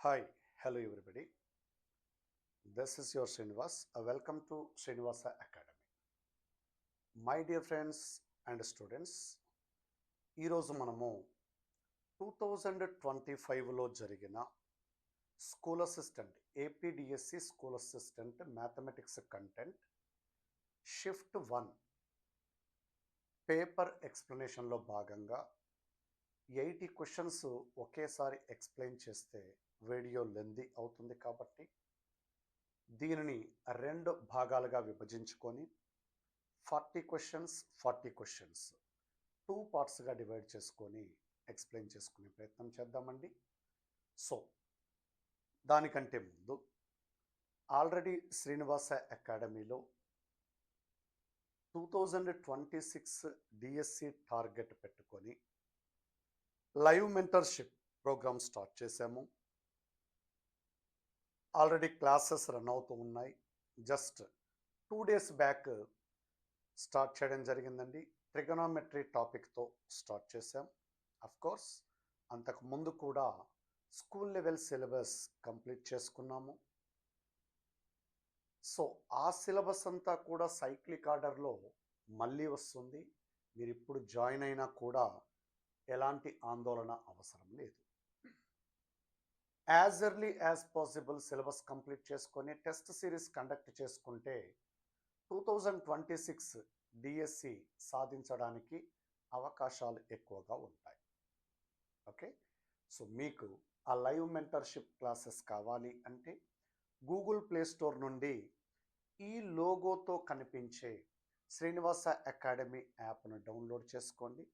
Hi, hello everybody. This is your Srinivas. Welcome to Srinivasa Academy. My dear friends and students, ఈరోజు మనము 2025లో జరిగిన school assistant APDSC school assistant mathematics content shift 1 paper ఎక్స్ప్లెనేషన్లో భాగంగా 80 questions ఒకేసారి explain చేస్తే video లెంది అవుతుంది కాబట్టి దీనిని 2 భాగాలుగా విభజించుకొని 40 క్వశ్చన్స్ 2 పార్ట్స్గా డివైడ్ చేసుకొని ఎక్స్ప్లెయిన్ చేసుకునే ప్రయత్నం చేద్దామండి. సో దానికంటే ముందు ఆల్రెడీ శ్రీనివాస అకాడమీలో 2026 డిఎస్సి టార్గెట్ పెట్టుకొని లైవ్ మెంటర్షిప్ ప్రోగ్రామ్ స్టార్ట్ చేశాము. ఆల్రెడీ క్లాసెస్ రన్ అవుతూ ఉన్నాయి. జస్ట్ 2 డేస్ బ్యాక్ స్టార్ట్ చేయడం జరిగిందండి. ట్రిగనోమెట్రీ టాపిక్తో స్టార్ట్ చేశాం. కోర్స్ అంతకు ముందు కూడా స్కూల్ లెవెల్ సిలబస్ కంప్లీట్ చేసుకున్నాము. సో ఆ సిలబస్ అంతా కూడా సైక్లిక్ ఆర్డర్లో మళ్ళీ వస్తుంది. మీరు ఇప్పుడు జాయిన్ అయినా కూడా ఎలాంటి ఆందోళన అవసరం లేదు. As early as possible syllabus complete చేసుకొని టెస్ట్ సిరీస్ కండక్ట్ చేసుకుంటే 2026 డిఎస్సి సాధించడానికి అవకాశాలు ఎక్కువగా ఉంటాయి. ఓకే, సో మీకు ఆ లైవ్ మెంటర్షిప్ క్లాసెస్ కావాలి అంటే గూగుల్ ప్లే స్టోర్ నుండి ఈ లోగోతో కనిపించే శ్రీనివాస అకాడమీ యాప్ను డౌన్లోడ్ చేసుకోండి.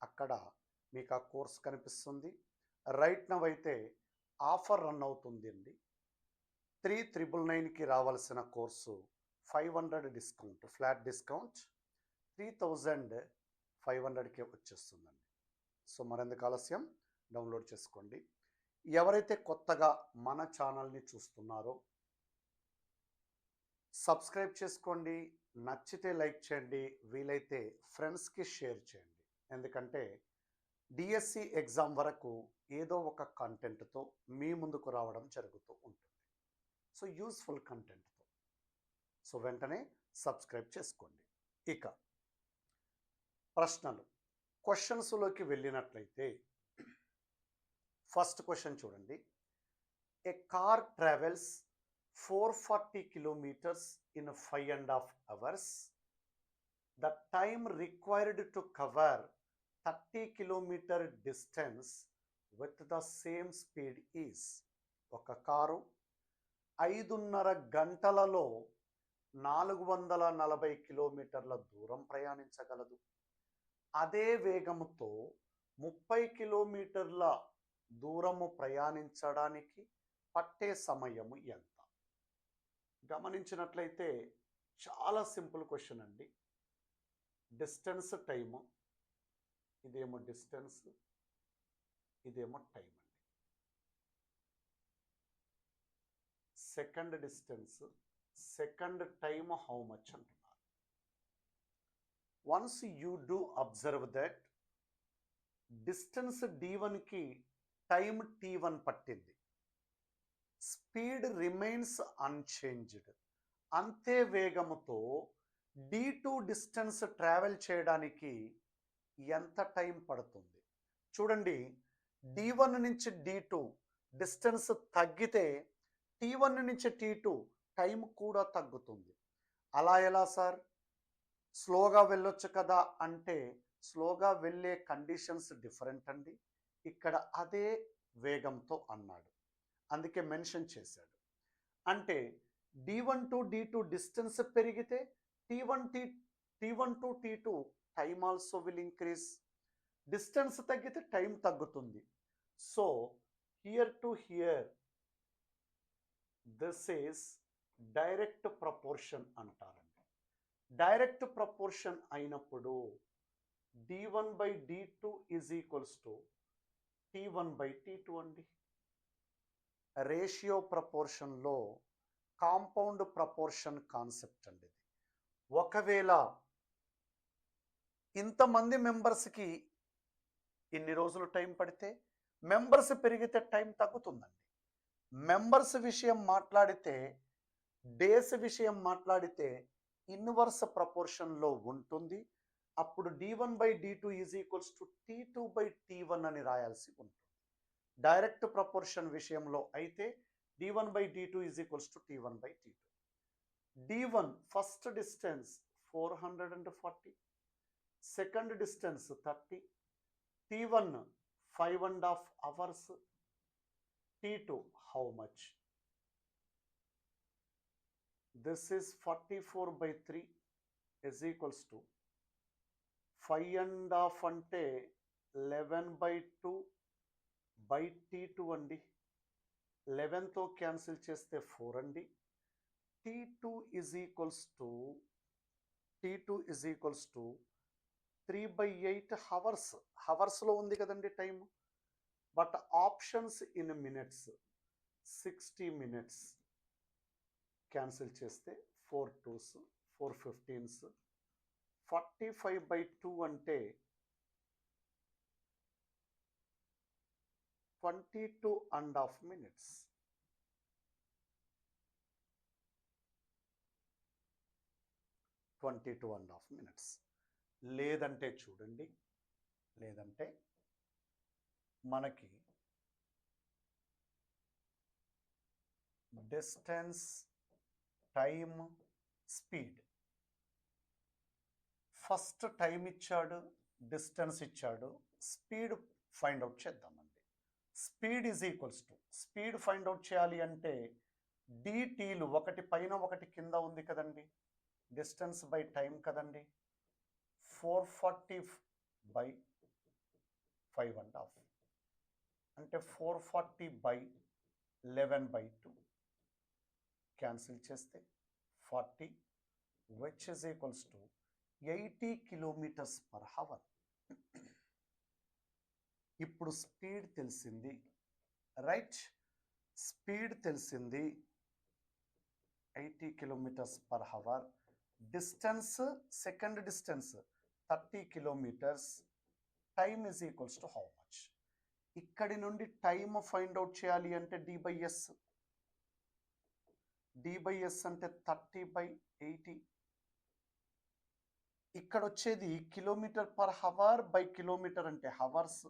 అక్కడ మీకు ఆ కోర్స్ కనిపిస్తుంది. రైట్ నవ్ అయితే ఆఫర్ రన్ అవుతుంది అండి. 3,999కి రావాల్సిన కోర్సు 500 డిస్కౌంట్, ఫ్లాట్ డిస్కౌంట్ 3,500కే వచ్చేస్తుందండి. సో మరెందుకు ఆలస్యం, డౌన్లోడ్ చేసుకోండి. ఎవరైతే కొత్తగా మన ఛానల్ని చూస్తున్నారో సబ్స్క్రైబ్ చేసుకోండి. నచ్చితే లైక్ చేయండి, వీలైతే ఫ్రెండ్స్కి షేర్ చేయండి. ఎందుకంటే డిఎస్సి ఎగ్జామ్ వరకు ఏదో ఒక కంటెంట్తో మీ ముందుకు రావడం జరుగుతూ ఉంటుంది. సో యూస్ఫుల్ కంటెంట్తో. సో వెంటనే సబ్స్క్రైబ్ చేసుకోండి. ఇక ప్రశ్నలు, క్వశ్చన్స్లోకి వెళ్ళినట్లయితే ఫస్ట్ క్వశ్చన్ చూడండి. A car travels 440 kilometers in 5.5 hours. The time required to cover 30 kilometer distance with the same speed is. ఒక కారు 5.5 గంటలలో 440 కిలోమీటర్ల దూరం ప్రయాణించగలదు. అదే వేగముతో 30 కిలోమీటర్ల దూరము ప్రయాణించడానికి పట్టే సమయము ఎంత? గమనించినట్లయితే చాలా సింపుల్ క్వశ్చన్ అండి. డిస్టెన్స్ టైము, ఇదేమో డిస్టెన్స్, ఇదేమో టైం అండి. Second distance, second time how much అంటున్నారు. Once you do observe that distance D1కి టైం T1 పట్టింది, స్పీడ్ రిమైన్స్ అన్చేంజ్డ్. అంతే వేగముతో D2 డిస్టెన్స్ ట్రావెల్ చేయడానికి ఎంత టైం పడుతుంది? చూడండి, D1 నుంచి D2 డిస్టెన్స్ తగ్గితే T1 నుంచి T2 టైం కూడా తగ్గుతుంది. అలా ఎలా సార్? స్లోగా వెళ్ళొచ్చు కదా అంటే స్లోగా వెళ్ళే కండిషన్స్ డిఫరెంట్ అండి. ఇక్కడ అదే వేగంతో అన్నాడు, అందుకే మెన్షన్ చేశాడు. అంటే D1 టు D2 డిస్టెన్స్ పెరిగితే T1 to T2 time also will increase. Distance తగ్గితే టైం తగ్గుతుంది. So here to hear this is direct proportion అంటారండి. డైరెక్ట్ ప్రపోర్షన్ అయినప్పుడు D1/D2 is equals to T1/T2 అండి. రేషియో ప్రపోర్షన్లో కాంపౌండ్ ప్రపోర్షన్ కాన్సెప్ట్ అండి ఇది. ఒకవేళ ఇంతమంది మెంబర్స్కి ఇన్ని రోజులు టైం పడితే మెంబర్స్ పెరిగితే టైం తగ్గుతుందండి. మెంబర్స్ విషయం మాట్లాడితే, డేస్ విషయం మాట్లాడితే ఇన్వర్స్ ప్రపోర్షన్లో ఉంటుంది. అప్పుడు d1/d2 is equals to t2/t1 అని రాయాల్సి ఉంటుంది. డైరెక్ట్ ప్రపోర్షన్ విషయంలో అయితే d1/d2 is equals to t1/t2. d1 first distance 440, second distance 30, t1 5.5 hours, t2 how much? This is 44/3 is equals to 5.5 అంటే 11/2 by t2 అండి. 11తో క్యాన్సిల్ చేస్తే 4 అండి. t2 is equals to 3/8 hours. హవర్స్లో ఉంది కదండి time. But options in minutes 60 minutes. Cancel చేస్తే 4 2s 4 15s. 45/2 అంటే 22.5 minutes. లేదంటే చూడండి, లేదంటే మనకి distance, time, speed. First time ఇచ్చాడు, డిస్టెన్స్ ఇచ్చాడు, స్పీడ్ ఫైండ్ అవుట్ చేద్దామండి. Speed is equals to, speed find out చేయాలి అంటే డిటీలు ఒకటి పైన ఒకటి కింద ఉంది కదండి, డిస్టెన్స్ బై టైం కదండి. 440/5.5 అంటే 440/11/2. క్యాన్సిల్ చేస్తే 40 which is equals to 80 km/h. ఇప్పుడు స్పీడ్ తెలిసింది, రైట్? స్పీడ్ తెలిసింది 80 km/h. Distance, second distance 30 kilometers. Time is equals to how much? ఇక్కడి నుండి టైమ్ ఫైండ్ అవుట్ చేయాలి అంటే d/s. d/s అంటే 30/80. ఇక్కడ వచ్చేది km/h/km అంటే hours.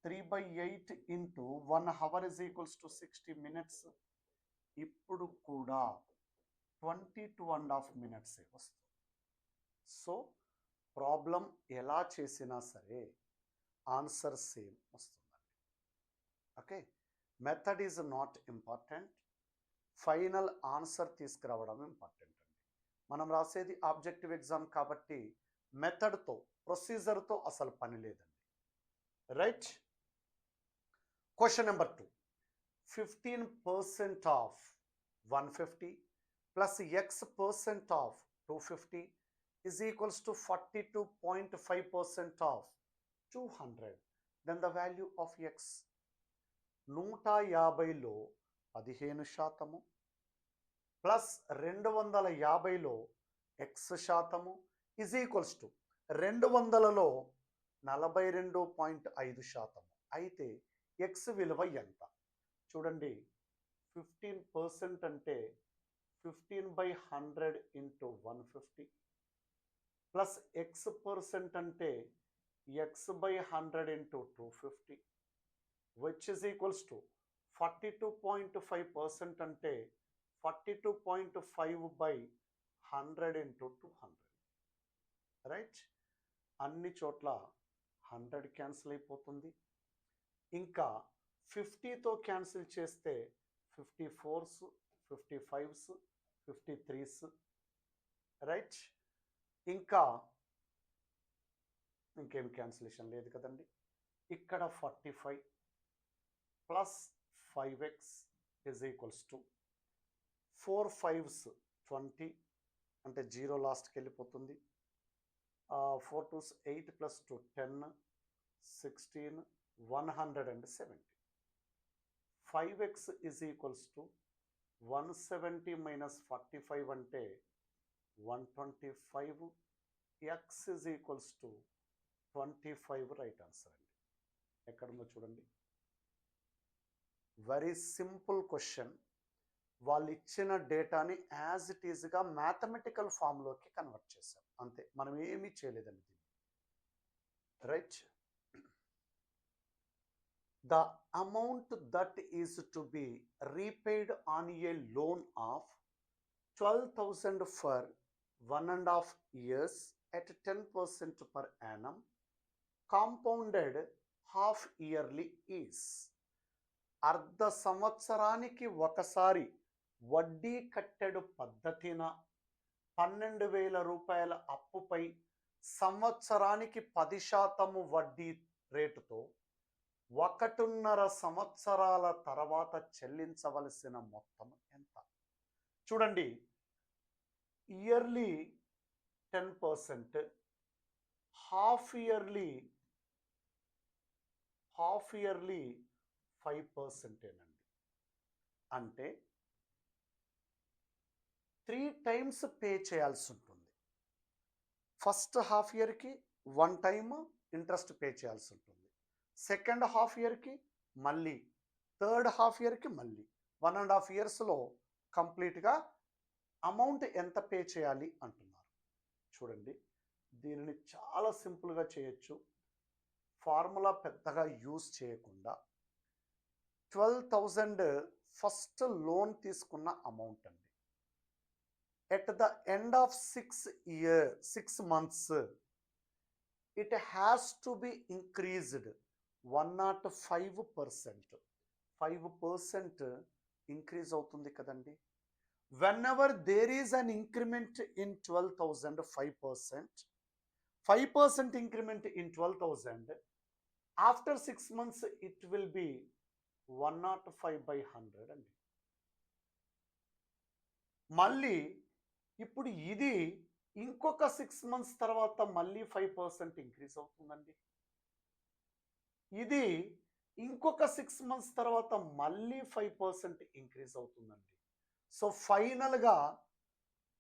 3/8 into 1 hour is equals to 60 minutes. ఇప్పుడు కూడా 22.5 minutes వస్తుంది. సో ప్రాబ్లం ఎలా చేసినా సరే ఆన్సర్ సేమ్ వస్తుందండి. Okay, method is not important, final answer తీసుకురావడం ఇంపార్టెంట్ అండి. మనం రాసేది ఆబ్జెక్టివ్ ఎగ్జామ్ కాబట్టి మెథడ్తో, ప్రొసీజర్తో అసలు పని లేదండి, right? Question number 2. 15% of 150 plus x% of 250 is equals to 42.5% of 200. Then the value of x. 150లో 15% ప్లస్ 250లో x% is equals to 200లో 42.5%. అయితే x విలువ ఎంత? చూడండి, 15% అంటే 15/100 into 150 ప్లస్ x% అంటే x/100 into 250 which is equals to 42.5% అంటే 42.5/100 into 200, రైట్? అన్ని చోట్ల 100 క్యాన్సిల్ అయిపోతుంది. ఇంకా 50తో క్యాన్సిల్ చేస్తే 54s 55s 53s, రైట్? ఇంకా ఇంకేం క్యాన్సిలేషన్ లేదు కదండి. ఇక్కడ 45 plus 5x is equals to 4 5s 20 అంటే 0 లాస్ట్కి వెళ్ళిపోతుంది. 4 2s 8 plus 2 10 16 170. 5x is equals to 170 minus 45 అంటే 125. x is equals to 25 right answer అండి. ఎక్కడుందో చూడండి, వెరీ సింపుల్ క్వశ్చన్. వాళ్ళు ఇచ్చిన డేటాని యాజ్ ఇట్ ఈజ్గా మ్యాథమెటికల్ ఫామ్లోకి కన్వర్ట్ చేశాం, అంతే. మనం ఏమీ చేయలేదండి దీన్ని. Right. The amount that is to be repaid on a loan of 12,000 for 1.5 years at 10% per annum, compounded half yearly is. అర్ధ సంవత్సరానికి ఒకసారి వడ్డీ కట్టెడు పద్ధతిన 12,000 రూపాయల అప్పుపై సంవత్సరానికి 10% వడ్డీ రేటుతో 1.5 సంవత్సరాల తర్వాత చెల్లించవలసిన మొత్తం ఎంత? చూడండి, ఇయర్లీ 10%, హాఫ్ ఇయర్లీ 5%. అంటే 3 times పే చేయాల్సి ఉంటుంది. ఫస్ట్ హాఫ్ ఇయర్కి 1 time ఇంట్రెస్ట్ పే చేయాల్సి ఉంటుంది, సెకండ్ హాఫ్ ఇయర్కి మళ్ళీ, థర్డ్ హాఫ్ ఇయర్కి మళ్ళీ. 1.5 yearsలో కంప్లీట్గా అమౌంట్ ఎంత పే చేయాలి అంటున్నారు. చూడండి, దీనిని చాలా సింపుల్గా చేయొచ్చు, ఫార్ములా పెద్దగా యూజ్ చేయకుండా. 12,000 ఫస్ట్ లోన్ తీసుకున్న అమౌంట్ అండి. At the end of 6 months it has to be increased 105%. 5% increase అవుతుంది కదండి. whenever there is an increment in 12,000, 5% increment in 12,000, after 6 months it will be 105/100 అండి. మళ్ళీ ఇప్పుడు ఇది ఇంకొక 6 months తర్వాత మళ్ళీ 5% ఇంక్రీజ్ అవుతుందండి. ఇది ఇంకొక 6 months తర్వాత మళ్ళీ 5% ఇంక్రీజ్ అవుతుందండి. సో ఫైనల్గా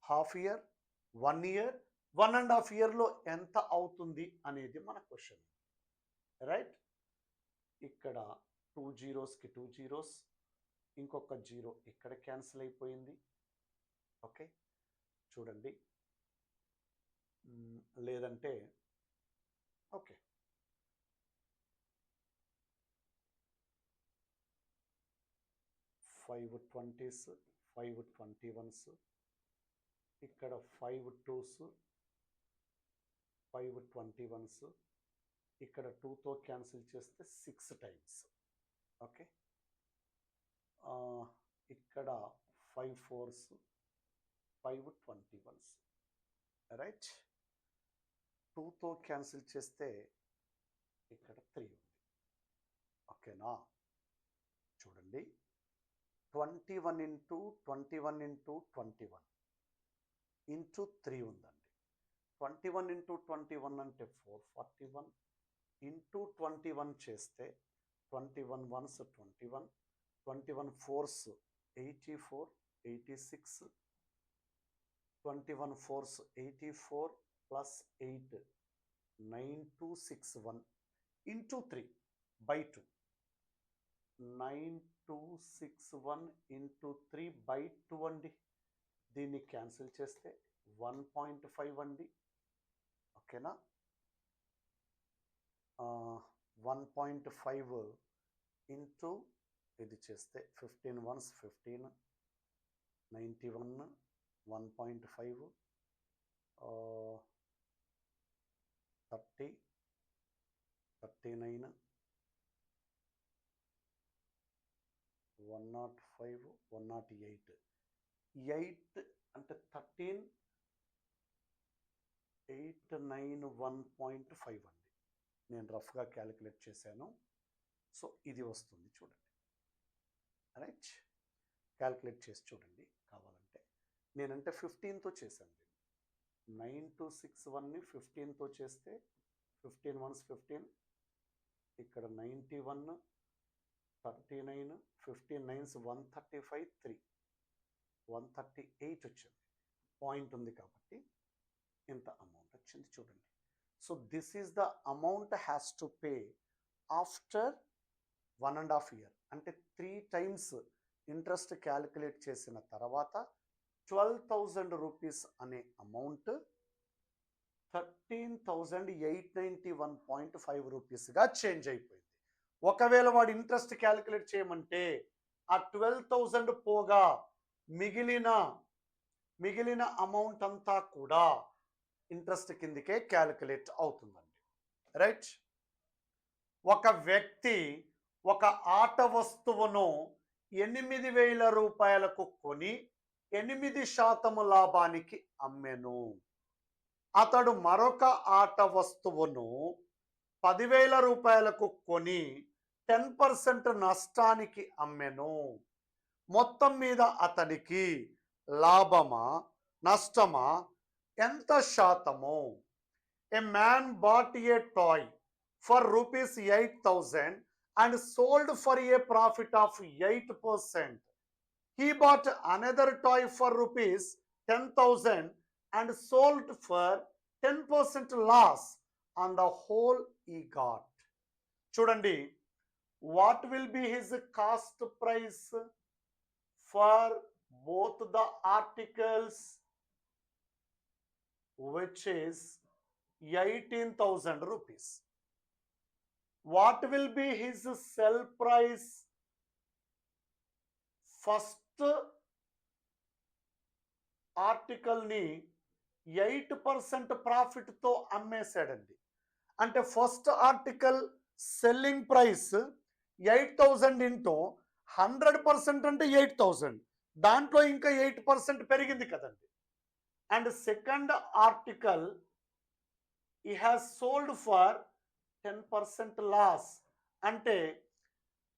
హాఫ్ ఇయర్, 1 year, 1.5 yearలో ఎంత అవుతుంది అనేది మన క్వశ్చన్. రైట్. ఇక్కడ 2 zeros కి 2 zeros, ఇంకొక 0 ఇక్కడ క్యాన్సిల్ అయిపోయింది. ఓకే, చూడండి. లేదంటే ఓకే, 5 20s, 5 21s, ఇక్కడ 5 2s, 5 21s, ఇక్కడ 2తో క్యాన్సిల్ చేస్తే 6 times. ఓకే, ఇక్కడ 5 4s, 5 21s. రైట్. 2తో క్యాన్సిల్ చేస్తే ఇక్కడ 3 ఉంది. ఓకేనా? చూడండి, 21 into 21 into 21 into 3 ఉందండి. 21 into 21 అంటే 441 into 21 చేస్తే 21 ones 21, 21 fours 84, 86, 21 fours 84 plus 8, 9261 into 3 by 2. 9261 into 3 by 2 అండి. దీన్ని క్యాన్సిల్ చేస్తే 1.5 అండి. ఓకేనా? 1.5 ఇంటూ ఇది చేస్తే 15 ones 15, 91, 1.5, 30, 39, 105, 108. 8 అంటే 13, 891.5 అండి. నేను రఫ్గా క్యాలిక్యులేట్ చేశాను. సో ఇది వస్తుంది, చూడండి. రైట్. క్యాలిక్యులేట్ చేసి చూడండి కావాలంటే. నేనంటే 15తో చేశాను. 9261ని 15తో చేస్తే 15 ones 15, ఇక్కడ 91, 39, 15 9s 135, 3, 138 వచ్చింది. పాయింట్ ఉంది కాబట్టి ఇంత అమౌంట్ వచ్చింది, చూడండి. So this is the amount has to pay after 1.5 year అంటే 3 times ఇంట్రెస్ట్ క్యాలిక్యులేట్ చేసిన తర్వాత 12,000 రూపీస్ అనే అమౌంట్ 13,891.5 రూపీస్గా చేంజ్ అయిపోయింది. ఒకవేళ వాడు ఇంట్రెస్ట్ క్యాలిక్యులేట్ చేయమంటే ఆ 12,000 పోగా మిగిలిన అమౌంట్ అంతా కూడా ఇంట్రెస్ట్ కిందకే క్యాలిక్యులేట్ అవుతుందండి. రైట్. ఒక వ్యక్తి ఒక ఆట వస్తువును 8,000 రూపాయలకు కొని 8% లాభానికి అమ్మెను. అతడు మరొక ఆట వస్తువును 10,000 రూపాయలకు కొని 10% నష్టానికి అమ్మెను. మొత్తం మీద అతడికి లాభమా నష్టమా ఎంత శాతము? A man bought a toy for rupees 8,000 and sold for a profit of 8%. He bought another toy for rupees 10,000 and sold for 10% loss on the whole he got. చూడండి, what will be his cost price for both the articles, which is 18,000 rupees. What will be his sell price? First article ni 8% profit తో అమ్మేశాడండి. అంటే first article selling price 8,000 into 100% అంటే 8,000, దాంట్లో ఇంకా 8% పెరిగింది కదండి. And second article he has sold for 10% loss, అంటే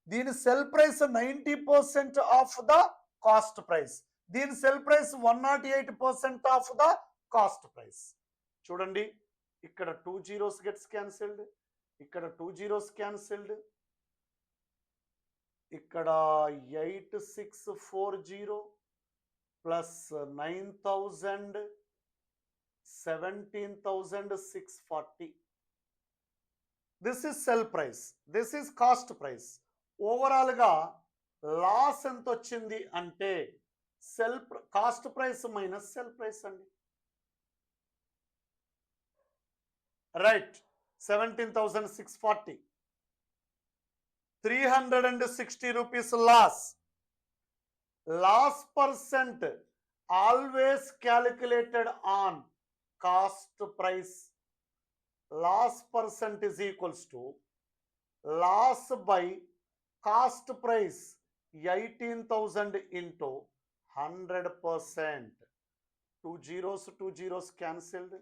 దీని sell price 90% of the cost price, దీని sell price 108% of the cost price. చూడండి, ఇక్కడ 2 zeros గెట్స్ క్యాన్సిల్డ్, ఇక్కడ 2 zeros క్యాన్సిల్డ్, ఇక్కడ 8640 plus 9,000 17,640. This is sell price, this is cost price. ఓవరాల్గా loss ఎంత వచ్చింది అంటే cost price minus sell price అండి. Right. 17,640, 360 rupees loss. Loss percent always calculated on cost price. Loss percent is equals to loss by cost price 18,000 into 100%. 2 zeros cancelled,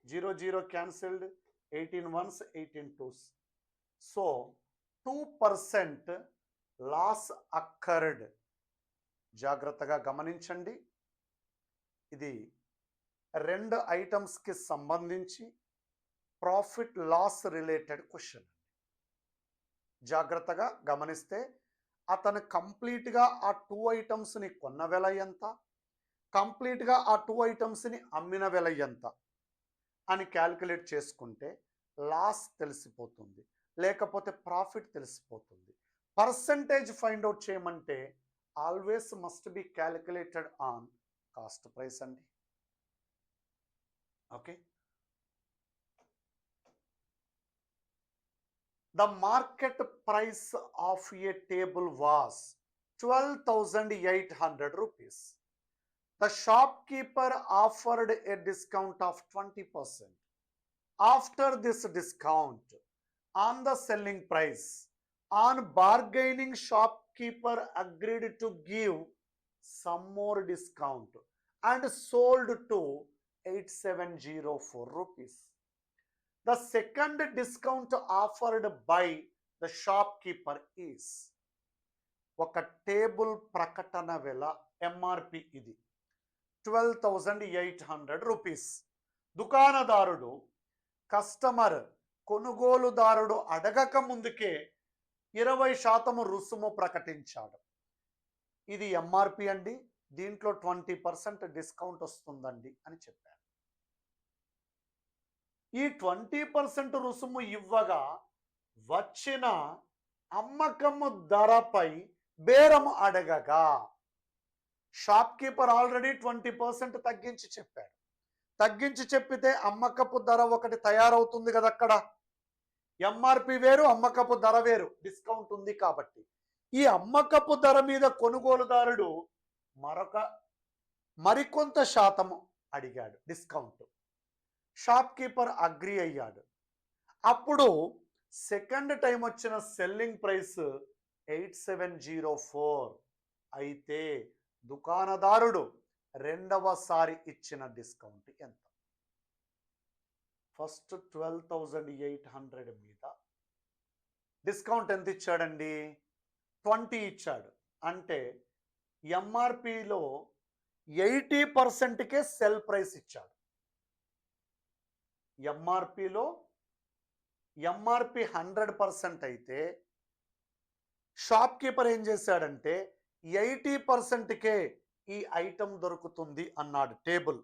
0 cancelled, 18 ones, 18 twos. So 2% loss occurred. జాగ్రత్తగా గమనించండి, ఇది 2 ఐటమ్స్కి సంబంధించి profit loss related question. జాగ్రత్తగా గమనిస్తే అతను కంప్లీట్గా ఆ 2 ఐటమ్స్ని కొన్న వెల ఎంత, కంప్లీట్గా ఆ 2 ఐటమ్స్ని అమ్మిన వెల ఎంత అని క్యాల్కులేట్ చేసుకుంటే లాస్ తెలిసిపోతుంది, లేకపోతే ప్రాఫిట్ తెలిసిపోతుంది. పర్సంటేజ్ ఫైండ్ అవుట్ చేయమంటే always must be calculated on cost price అండి. Okay. The market price of a table was 12,800 rupees. The shopkeeper offered a discount of 20%. After this discount on the selling price, on bargaining, shopkeeper agreed to give some more discount and sold to 8,704 rupees. The second discount offered by the shopkeeper is, ఒక table ప్రకటన వెల MRP ఇది 12,800 rupees. దుకాణదారుడు customer కొనుగోలుదారుడు అడగక ముందుకే 20% రుసుము ప్రకటించాడు. ఇది MRP అండి, దీంట్లో 20% డిస్కౌంట్ వస్తుందండి అని చెప్పారు. ఈ 20% రుసుము ఇవ్వగా వచ్చిన అమ్మకము ధరపై బేరము అడగగా షాప్ కీపర్ ఆల్రెడీ 20% తగ్గించి చెప్పాడు. తగ్గించి చెప్పితే అమ్మకపు ధర ఒకటి తయారవుతుంది కదా, అక్కడ ఎంఆర్పి వేరు, అమ్మకపు ధర వేరు, డిస్కౌంట్ ఉంది కాబట్టి. ఈ అమ్మకపు ధర మీద కొనుగోలుదారుడు మరికొంత శాతము అడిగాడు డిస్కౌంట్. షాప్ కీపర్ అగ్రి అయ్యాడు. అప్పుడు సెకండ్ టైం వచ్చిన సెల్లింగ్ ప్రైస్ 8704 అయితే దుకాణదారుడు రెండవసారి ఇచ్చిన డిస్కౌంట్ ఎంత? ఫస్ట్ 12,800 మీద డిస్కౌంట్ ఎంత ఇచ్చాడండి? 20 ఇచ్చాడు. అంటే ఎంఆర్పిలో 80%కే సెల్ ప్రైస్ ఇచ్చాడు. ఎంఆర్పి 100% అయితే షాప్ కీపర్ ఏం చేశాడంటే 80%కే ఈ ఐటమ్ దొరుకుతుంది అన్నాడు. Table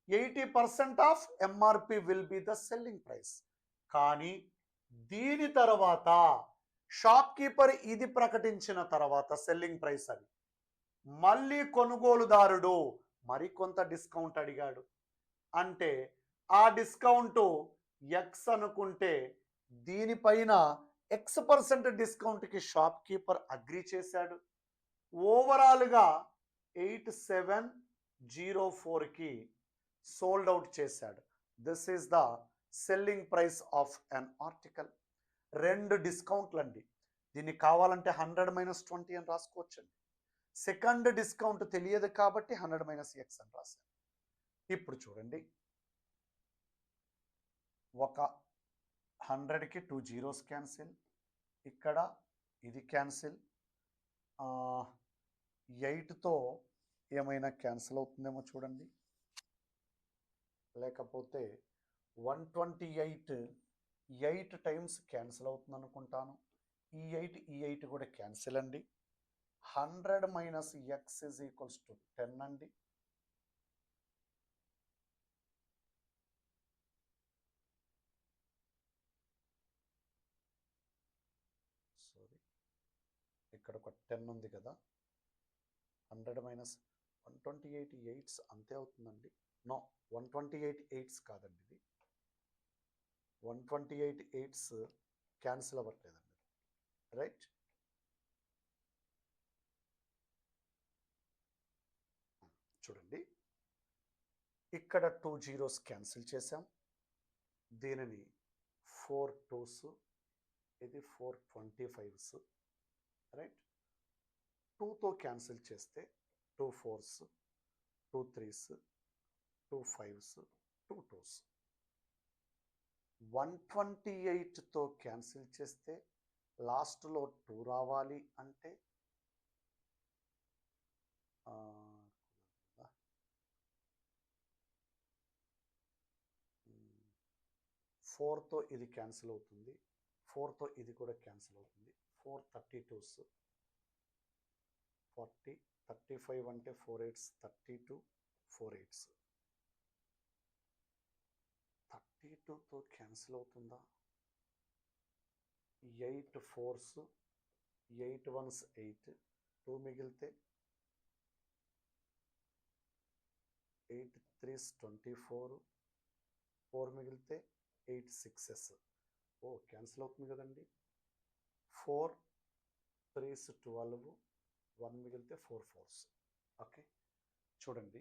80% of MRP will be the selling price. కానీ దీని తర్వాత షాప్ కీపర్ ఇది ప్రకటించిన తర్వాత సెల్లింగ్ ప్రైస్ అని మళ్ళీ కొనుగోలుదారుడు మరికొంత డిస్కౌంట్ అడిగాడు. అంటే ఆ డిస్కౌంట్ ఎక్స్ అనుకుంటే దీనిపైన X% డిస్కౌంట్కి షాప్ కీపర్ అగ్రి చేశాడు. ఓవరాల్గా 8704కి సోల్డ్ అవుట్ చేశాడు. This is the selling price of an article. 2 డిస్కౌంట్లు అండి. దీన్ని కావాలంటే 100 - 20 అని రాసుకోవచ్చండి. సెకండ్ డిస్కౌంట్ తెలియదు కాబట్టి 100 - X అని రాశాను. ఇప్పుడు చూడండి, ఒక 100కి 2 జీరోస్ క్యాన్సిల్, ఇక్కడ ఇది క్యాన్సిల్, 8తో ఏమైనా క్యాన్సిల్ అవుతుందేమో చూడండి. లేకపోతే 128 8 టైమ్స్ క్యాన్సిల్ అవుతుంది అనుకుంటాను. ఈ 8 కూడా క్యాన్సిల్ అండి. 100 - X = 10 అండి. సారీ, ఇక్కడ ఒక 10 ఉంది కదా. 100 - 128 8s అంతే అవుతుందండి. నో, 128 8s కాదండి, ఇది 128 8s క్యాన్సిల్ అవ్వట్లేదండి. రైట్, చూడండి, ఇక్కడ 2 జీరోస్ క్యాన్సిల్ చేసాం. దీనిని 4 2s, ఇది 4 25s. రైట్, 2తో క్యాన్సిల్ చేస్తే 2 4s, 2 3s, 2 5s, 2 2s. 128తో cancel చేస్తే లాస్ట్లో 2 రావాలి. అంటే 4తో ఇది క్యాన్సిల్ అవుతుంది, 4తో ఇది కూడా క్యాన్సిల్ అవుతుంది. 4 32s, 40 35 అంటే 4 8s 32, 4 8s 32తో క్యాన్సిల్ అవుతుందా? 8 4s, 8 1s 8, 2 మిగిలితే 8 3s 24, 4 మిగిలితే 8 6s. ఓ, క్యాన్సిల్ అవుతుంది కదండి. 4 3s 12, 1 మిగిలితే 4 4s. ఓకే, చూడండి,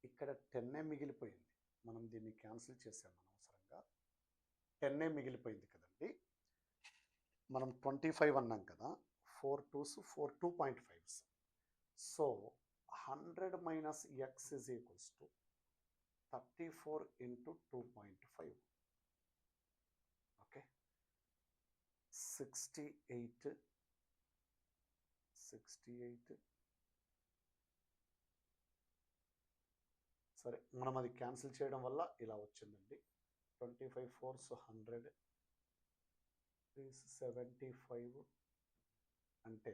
ఇక్కడ 10 మిగిలిపోయింది. మనం దీన్ని క్యాన్సిల్ చేసాం అనవసరంగా. 10 మిగిలిపోయింది కదండి. మనం 25 అన్నాం కదా. 4 2s 4 2.5s. So 100 - X = 34 × 2.5. Okay, 68 సరే, మనం అది క్యాన్సిల్ చేయడం వల్ల ఇలా వచ్చిందండి. 25 4s 100, 3s 75 అంటే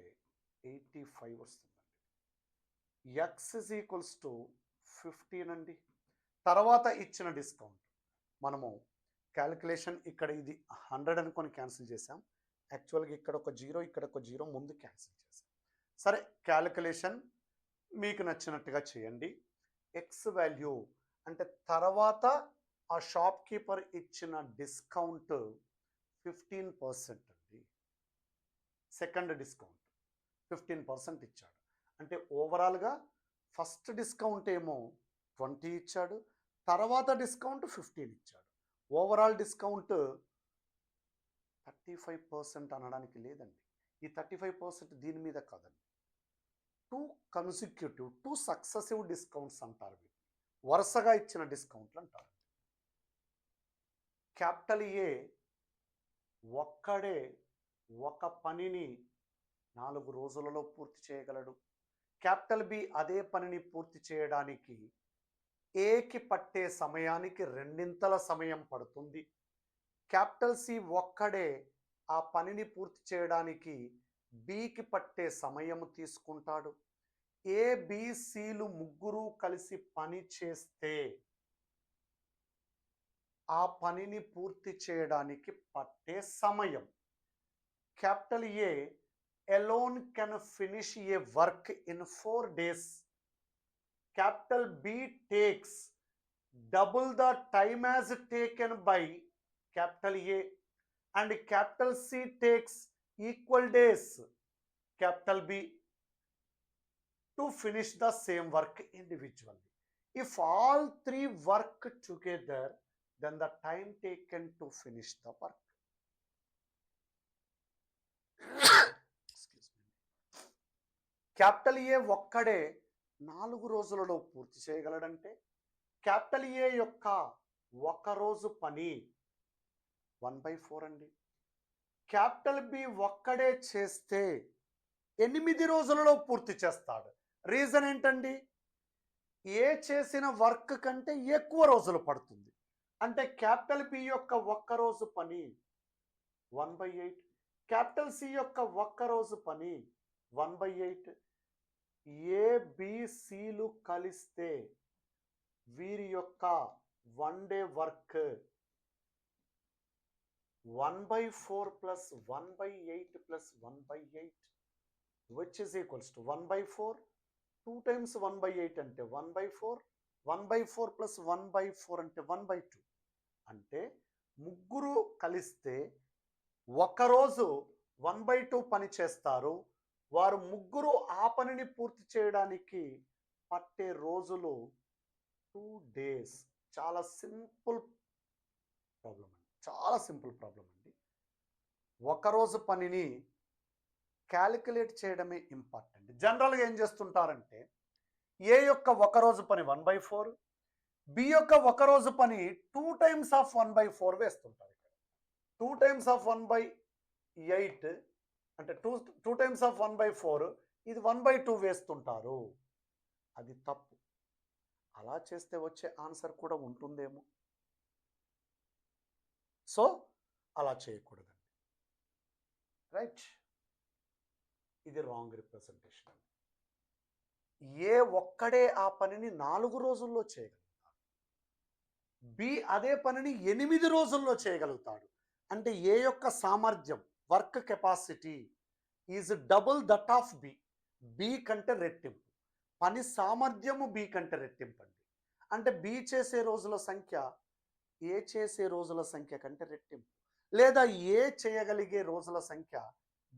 85 వస్తుందండి. ఎక్స్ ఇజ్ ఈక్వల్స్ టు 15 అండి. తర్వాత ఇచ్చిన డిస్కౌంట్ మనము క్యాలిక్యులేషన్ ఇక్కడ ఇది 100 అనుకొని క్యాన్సిల్ చేసాం. యాక్చువల్గా ఇక్కడ ఒక జీరో ఇక్కడ ఒక జీరో ముందు క్యాన్సిల్ చేసాం. సరే, క్యాలిక్యులేషన్ మీకు నచ్చినట్టుగా చేయండి. ఎక్స్ వాల్యూ అంటే తర్వాత ఆ షాప్ కీపర్ ఇచ్చిన డిస్కౌంట్ 15% అండి. సెకండ్ డిస్కౌంట్ 15% ఇచ్చాడు. అంటే ఓవరాల్గా ఫస్ట్ డిస్కౌంట్ ఏమో 20 ఇచ్చాడు, తర్వాత డిస్కౌంట్ 15 ఇచ్చాడు. ఓవరాల్ డిస్కౌంట్ 35% అనడానికి లేదండి. ఈ 35% దీని మీద కాదండి. 2 సక్సెసివ్ డిస్కౌంట్స్ అంటారు. వరుసగా ఇచ్చిన డిస్కౌంట్లు అంటారు. క్యాపిటల్ ఏ ఒక్కడే ఒక పనిని 4 రోజులలో పూర్తి చేయగలడు. క్యాపిటల్ బి అదే పనిని పూర్తి చేయడానికి ఏకి పట్టే సమయానికి 2 సమయం పడుతుంది. క్యాపిటల్ సి ఒక్కడే ఆ పనిని పూర్తి చేయడానికి బికి పట్టే సమయం తీసుకుంటాడు. ఏబిసిలు ముగ్గురు కలిసి పని చేస్తే ఆ పనిని పూర్తి చేయడానికి పట్టే సమయం. Capital A alone can finish a work in 4 days. Capital B takes double the time as taken by capital A, and capital C takes equal days, capital B, to finish the same work individually. If all three work together, then the time taken to finish the work. Capital ఏ ఒక్కడే 4 రోజులలో పూర్తి చేయగలడంటే capital ఏ యొక్క ఒక రోజు పని 1/4 అండి. Capital B ఒక్కడే చేస్తే 8 రోజులలో పూర్తి చేస్తాడు. రీజన్ ఏంటండి? ఏ చేసిన వర్క్ కంటే ఎక్కువ రోజులు పడుతుంది. అంటే క్యాపిటల్ బి యొక్క ఒక్క రోజు పని 1/8, క్యాపిటల్ సి యొక్క ఒక్క రోజు పని 1/8. ఏబిసిలు కలిస్తే వీరి యొక్క 1 day work 1/4 plus 1/8 plus 1/8, which is equals to 1/4. 2 times 1/8 అంటే 1/4, 1/4 plus 1/4 అంటే 1/2. అంటే ముగ్గురు కలిస్తే ఒకరోజు 1/2 పని చేస్తారు. వారు ముగ్గురు ఆ పనిని పూర్తి చేయడానికి పట్టే రోజులు 2 days. చాలా సింపుల్ ప్రాబ్లం అండి, చాలా సింపుల్ ప్రాబ్లం అండి. ఒకరోజు పనిని క్యాలిక్యులేట్ చేయడమే ఇంపార్టెంట్. జనరల్గా ఏం చేస్తుంటారంటే ఏ యొక్క ఒకరోజు పని 1/4, బి యొక్క ఒకరోజు పని 2 times of 1/4 వేస్తుంటారు. ఇక్కడ 2 times of 1/8 అంటే 2 times of 1/4, ఇది 1/2 వేస్తుంటారు. అది తప్పు. అలా చేస్తే వచ్చే ఆన్సర్ కూడా ఉంటుందేమో. సో అలా చేయకూడదండి. రైట్, ఇది రాంగ్ రిప్రజెంటేషన్. ఏ ఒక్కడే ఆ పనిని 4 రోజుల్లో చేయగలుగుతాడు. బి అదే పనిని 8 రోజుల్లో చేయగలుగుతాడు. అంటే ఏ యొక్క సామర్థ్యం, work capacity is double that of B. B కంటే రెట్టింపు. పని సామర్థ్యము బి కంటే రెట్టింపు అండి. అంటే బి చేసే రోజుల సంఖ్య ఏ చేసే రోజుల సంఖ్య కంటే రెట్టింపు, లేదా ఏ చేయగలిగే రోజుల సంఖ్య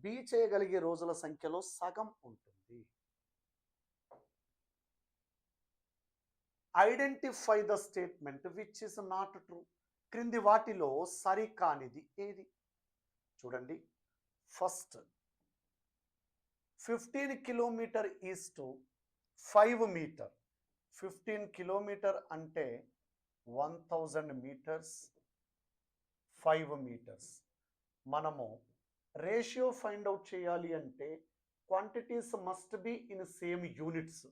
బి చేయగలిగే రోజుల సంఖ్యలో సగం ఉంటుంది. Identify the statement which is not true. క్రింది వాటిలో సరికానిది ఏది? చూడండి, first 15 kilometer is to 5 meter. 15 kilometer అంటే 1000 meters, 5 meters. మనము రేషియో ఫైండ్ అవుట్ చేయాలి అంటే quantities must be in same units.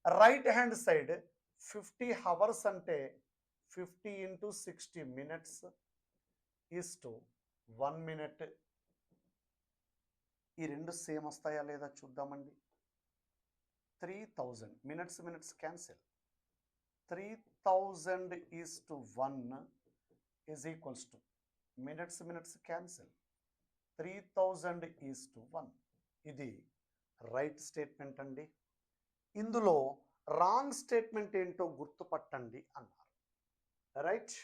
Right hand side 50 hours అంటే 50 into 60 minutes is to 1 minute. ఈ రెండు సేమ్ వస్తాయా లేదా చూద్దామండి. 3000 minutes cancel. 3000 is to 1 is equals two minutes cancel. 3000 is to 1. ఇది రైట్ స్టేట్మెంట్ అండి. ఇందులో రాంగ్ స్టేట్మెంట్ ఏంటో గుర్తుపట్టండి అన్నారు. Right.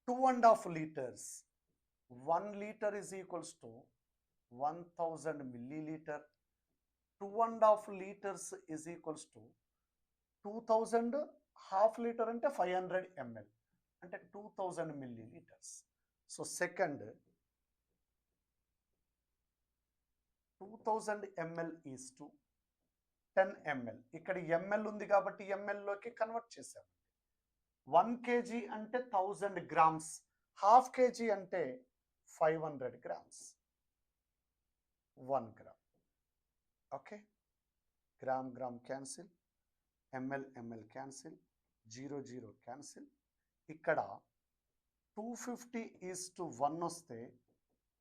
2.5 liters. 1 liter is equals to 1000 milliliter. 2.5 liters is equals to 2000 half liter అంటే 500 ml అంటే 2000 milliliters. So second 2000 ml is to 10 ml. ఇక్కడ ml ఉంది కాబట్టి ml లోకి కన్వర్ట్ చేసాము. 1 kg అంటే 1000 grams, హాఫ్ కేజీ అంటే 500 grams. 1 gram. Okay, gram cancel, ml cancel, 0 cancel. ఇక్కడ 250 ఈజ్ టు 1 వస్తే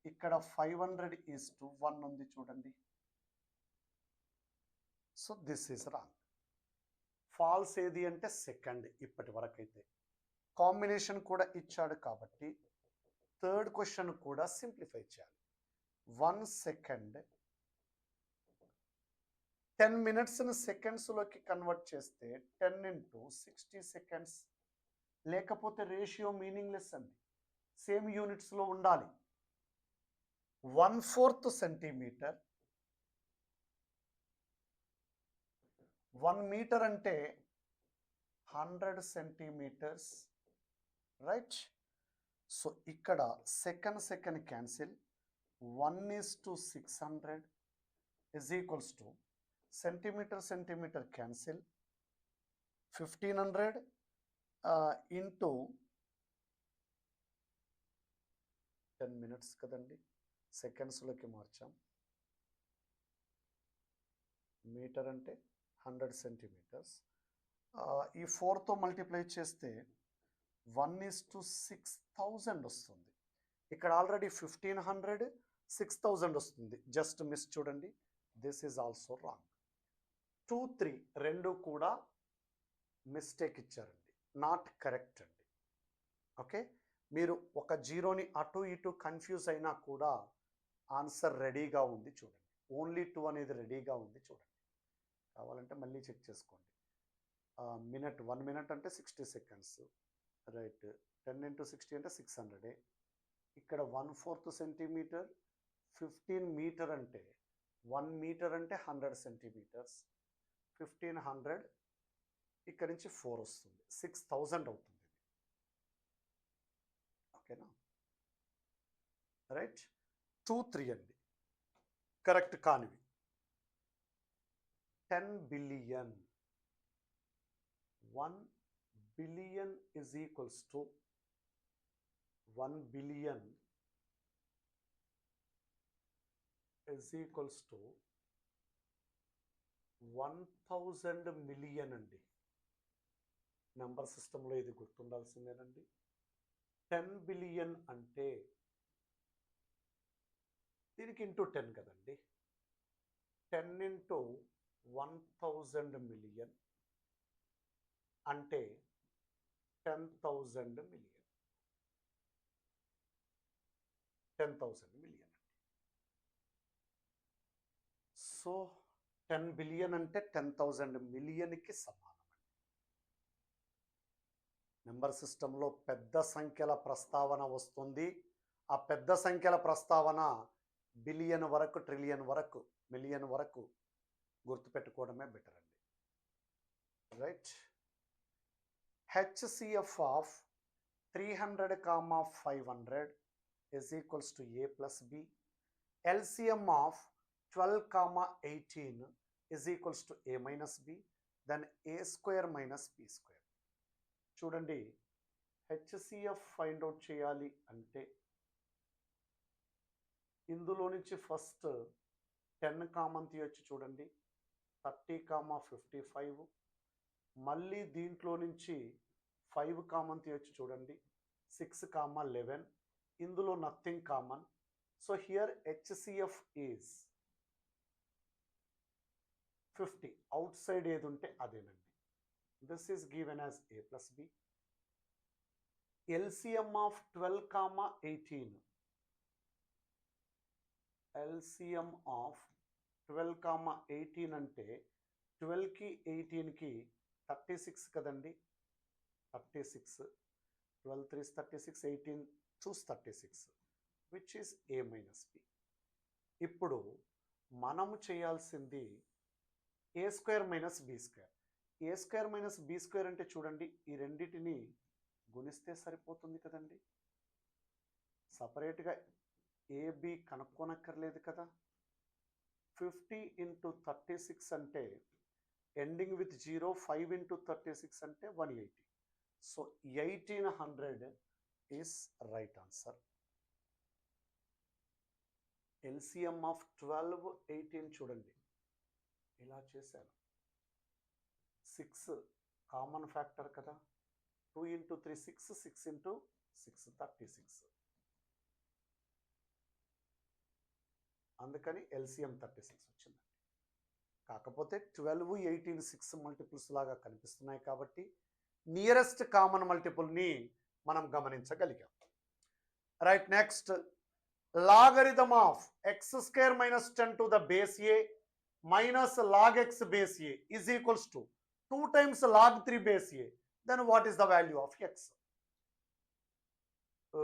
ఇక్కడ 500 ఈజ్ టు 1 ఉంది చూడండి. So this is wrong. False ఏది అంటే సెకండ్. ఇప్పటి వరకు అయితే కాంబినేషన్ కూడా ఇచ్చాడు కాబట్టి థర్డ్ క్వశ్చన్ కూడా సింప్లిఫై చేయాలి. 1 సెకండ్ 10 మినిట్స్ని సెకండ్స్లోకి కన్వర్ట్ చేస్తే 10 into 60 seconds. లేకపోతే రేషియో మీనింగ్లెస్ అండి, సేమ్ యూనిట్స్లో ఉండాలి. 1/4 సెంటీమీటర్, 1 మీటర్ అంటే 100 సెంటీమీటర్స్. రైట్. సో ఇక్కడ second cancel. 1:600 is equals to centimeter cancel. 1500 into 10 minutes కదండి, సెకండ్స్లోకి మార్చాం. మీటర్ అంటే 100 సెంటీమీటర్స్. ఈ 4తో మల్టిప్లై చేస్తే 1:6000 వస్తుంది. ఇక్కడ ఆల్రెడీ 1500, 6000 వస్తుంది. జస్ట్ మిస్ చూడండి. This is also wrong. 2, 3 రెండు కూడా మిస్టేక్ ఇచ్చారండి, నాట్ కరెక్ట్ అండి. ఓకే, మీరు ఒక జీరోని అటు ఇటు కన్ఫ్యూజ్ అయినా కూడా ఆన్సర్ రెడీగా ఉంది చూడండి. ఓన్లీ 2 అనేది రెడీగా ఉంది చూడండి. కావాలంటే మళ్ళీ చెక్ చేసుకోండి. 1 minute అంటే 60 seconds. రైట్. 10 into 60 అంటే 600. ఇక్కడ 1/4 సెంటీమీటర్, 15 మీటర్ అంటే 1 మీటర్ అంటే 100 సెంటీమీటర్స్. 1500 ఇక్కడ నుంచి 4 వస్తుంది, 6000 అవుతుంది. ఓకేనా. రైట్. 2, 3 అండి కరెక్ట్ కానివి. 10 billion. 1 billion is equals to 1 billion is equals to 1000 million అండి. నెంబర్ సిస్టంలో ఇది గుర్తుండాల్సిందేనండి. 10 billion అంటే దీనికి ఇంటూ 10 కదండి. 10 into 1000 million అంటే 10,000 million. 10,000 million అండి. సో 10 billion అంటే 10,000 millionకి సమానం అండి. నెంబర్ సిస్టంలో పెద్ద సంఖ్యల ప్రస్తావన వస్తుంది. ఆ పెద్ద సంఖ్యల ప్రస్తావన బిలియన్ వరకు, ట్రిలియన్ వరకు, మిలియన్ వరకు గుర్తుపెట్టుకోవడమే బెటర్ అండి. Right. HCF of 300, 500 is equals to A plus B. LCM of 12, 18 is equals to A minus B. Then A square minus B square. చూడండి, HCF ఫైండ్ అవుట్ చేయాలి అంటే ఇందులో నుంచి ఫస్ట్ 10 కామన్ తీయొచ్చు చూడండి. 30, 55. మళ్ళీ దీంట్లో నుంచి 5 కామన్ తీయొచ్చు చూడండి. 6, 11. ఇందులో nothing common. So here HCF is 50. Out side ఏది ఉంటే అదేనండి. This is given as a plus b. LCM of 12, 18. LCM of 12, 18 అంటే 12కి 18కి 36 కదండి. 36, 12 3 36, 18 2 36, which is a minus b. ఇప్పుడు మనము చేయాల్సింది a square minus b square. a square minus b square అంటే చూడండి, ఈ రెండింటిని గుణిస్తే సరిపోతుంది కదండి. సపరేట్గా ఏబి కనుక్కోనక్కర్లేదు కదా. 50 into 36 అంటే ఎండింగ్ విత్ 0, 5 into 36 అంటే 180. So 1800 is right answer. LCM of 12, 18 చూడండి, ఇలా చేశాను. 6 కామన్ ఫ్యాక్టర్ కదా. 2 into 3 6, 6 into 6 36. అందుకని ఎల్సిఎం 36 వచ్చిందండి. కాకపోతే 12, 18 6 మల్టిపుల్స్ లాగా కనిపిస్తున్నాయి కాబట్టి నియరెస్ట్ కామన్ మల్టిపుల్ని మనం గమనించగలిగాం. Right, next logarithm of x square minus 10 to the base a minus log x base a is equals to 2 times log 3 base a. Then what is the value of x?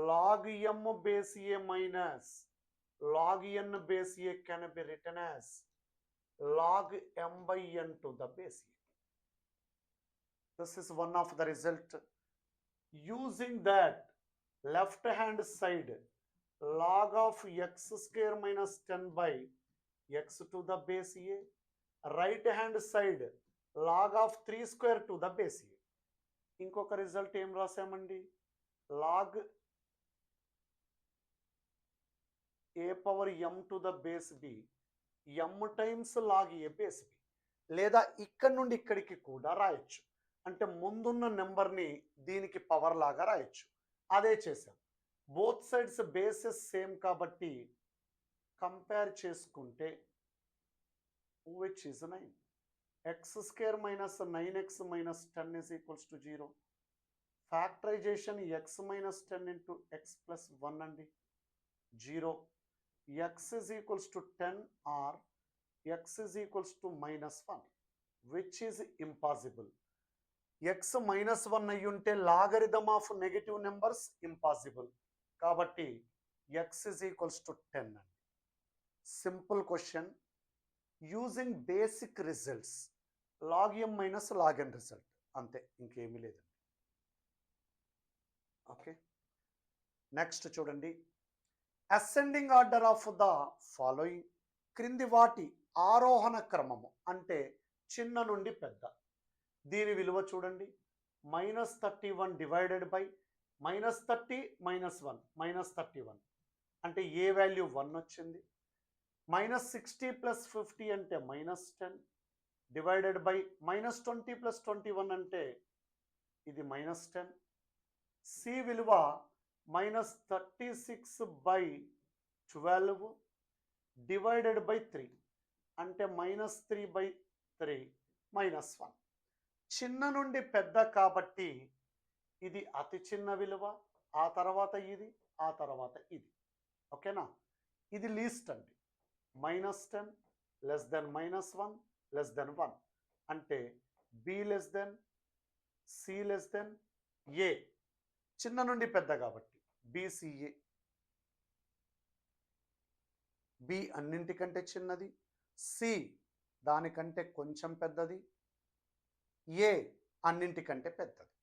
Log m base a minus log n base a can be written as log m by n to the base a. This is one of the result. Using that, left hand side log of x square minus 10 by x to the base a, right hand side log of 3 square to the base a. ఇంకొక result ఏం రాసామండి, log a power m to the base b m times log a base b, లేదా ఇక్కడ నుండి ఇక్కడికి కూడా రాయొచ్చు. అంటే ముందున్న నెంబర్ని దీనికి పవర్ లాగా రాయొచ్చు. అదే చేసాం. బోత్ సైడ్స్ బేసెస్ సేమ్ కాబట్టి కంపేర్ చేసుకుంటే which is 9. x square minus 9x minus 10 is equals to 0. Factorization x minus 10 into x plus 1 and 0. x is equals to 10 or x is equals to minus 1, which is impossible. x minus 1 అయ్యుంటే logarithm of negative numbers impossible. కాబట్టి x is equals to 10 అండి. Simple question using basic results, log m minus log n result, అంతే, ఇంకేమీ లేదండి. Okay, next చూడండి. Ascending order of the following, క్రింది వాటి ఆరోహణ క్రమము అంటే చిన్న నుండి పెద్ద. దీని విలువ చూడండి, -31 డివైడెడ్ బై -30 -1 -31 అంటే ఏ వాల్యూ 1 వచ్చింది. -60 + 50 అంటే -10 డివైడెడ్ బై -20 + 21 అంటే ఇది -10. సి విలువ -36/12 డివైడెడ్ బై 3 అంటే -3/3 -1. చిన్న నుండి పెద్ద కాబట్టి ఇది అతి చిన్న విలువ, ఆ తర్వాత ఇది, ఆ తర్వాత ఇది. ఓకేనా, ఇది లీస్ట్ అండి. -10 లెస్ దెన్ -1 లెస్ దెన్ 1 అంటే b less than c less than a. చిన్న నుండి పెద్ద కాబట్టి బిసిఏ. బి అన్నింటికంటే చిన్నది, సి దానికంటే కొంచెం పెద్దది, ఏ అన్నింటికంటే పెద్దది.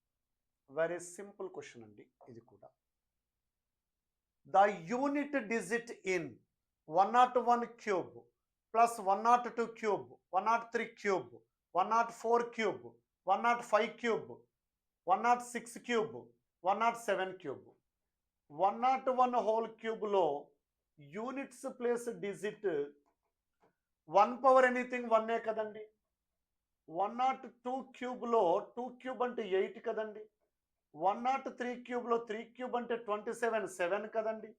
వెరీ సింపుల్ క్వశ్చన్ అండి ఇది కూడా. The unit digit in 101 cube plus 102 cube 103 cube 104 cube 105 cube 106 cube 107 cube 101 whole క్యూబ్లో units place digit 1 power anything 1 కదండి. 102 క్యూబ్లో 2 క్యూబ్ అంటే 8 కదండి. 103 క్యూబ్లో 3 క్యూబ్ అంటే 27 7 కదండి.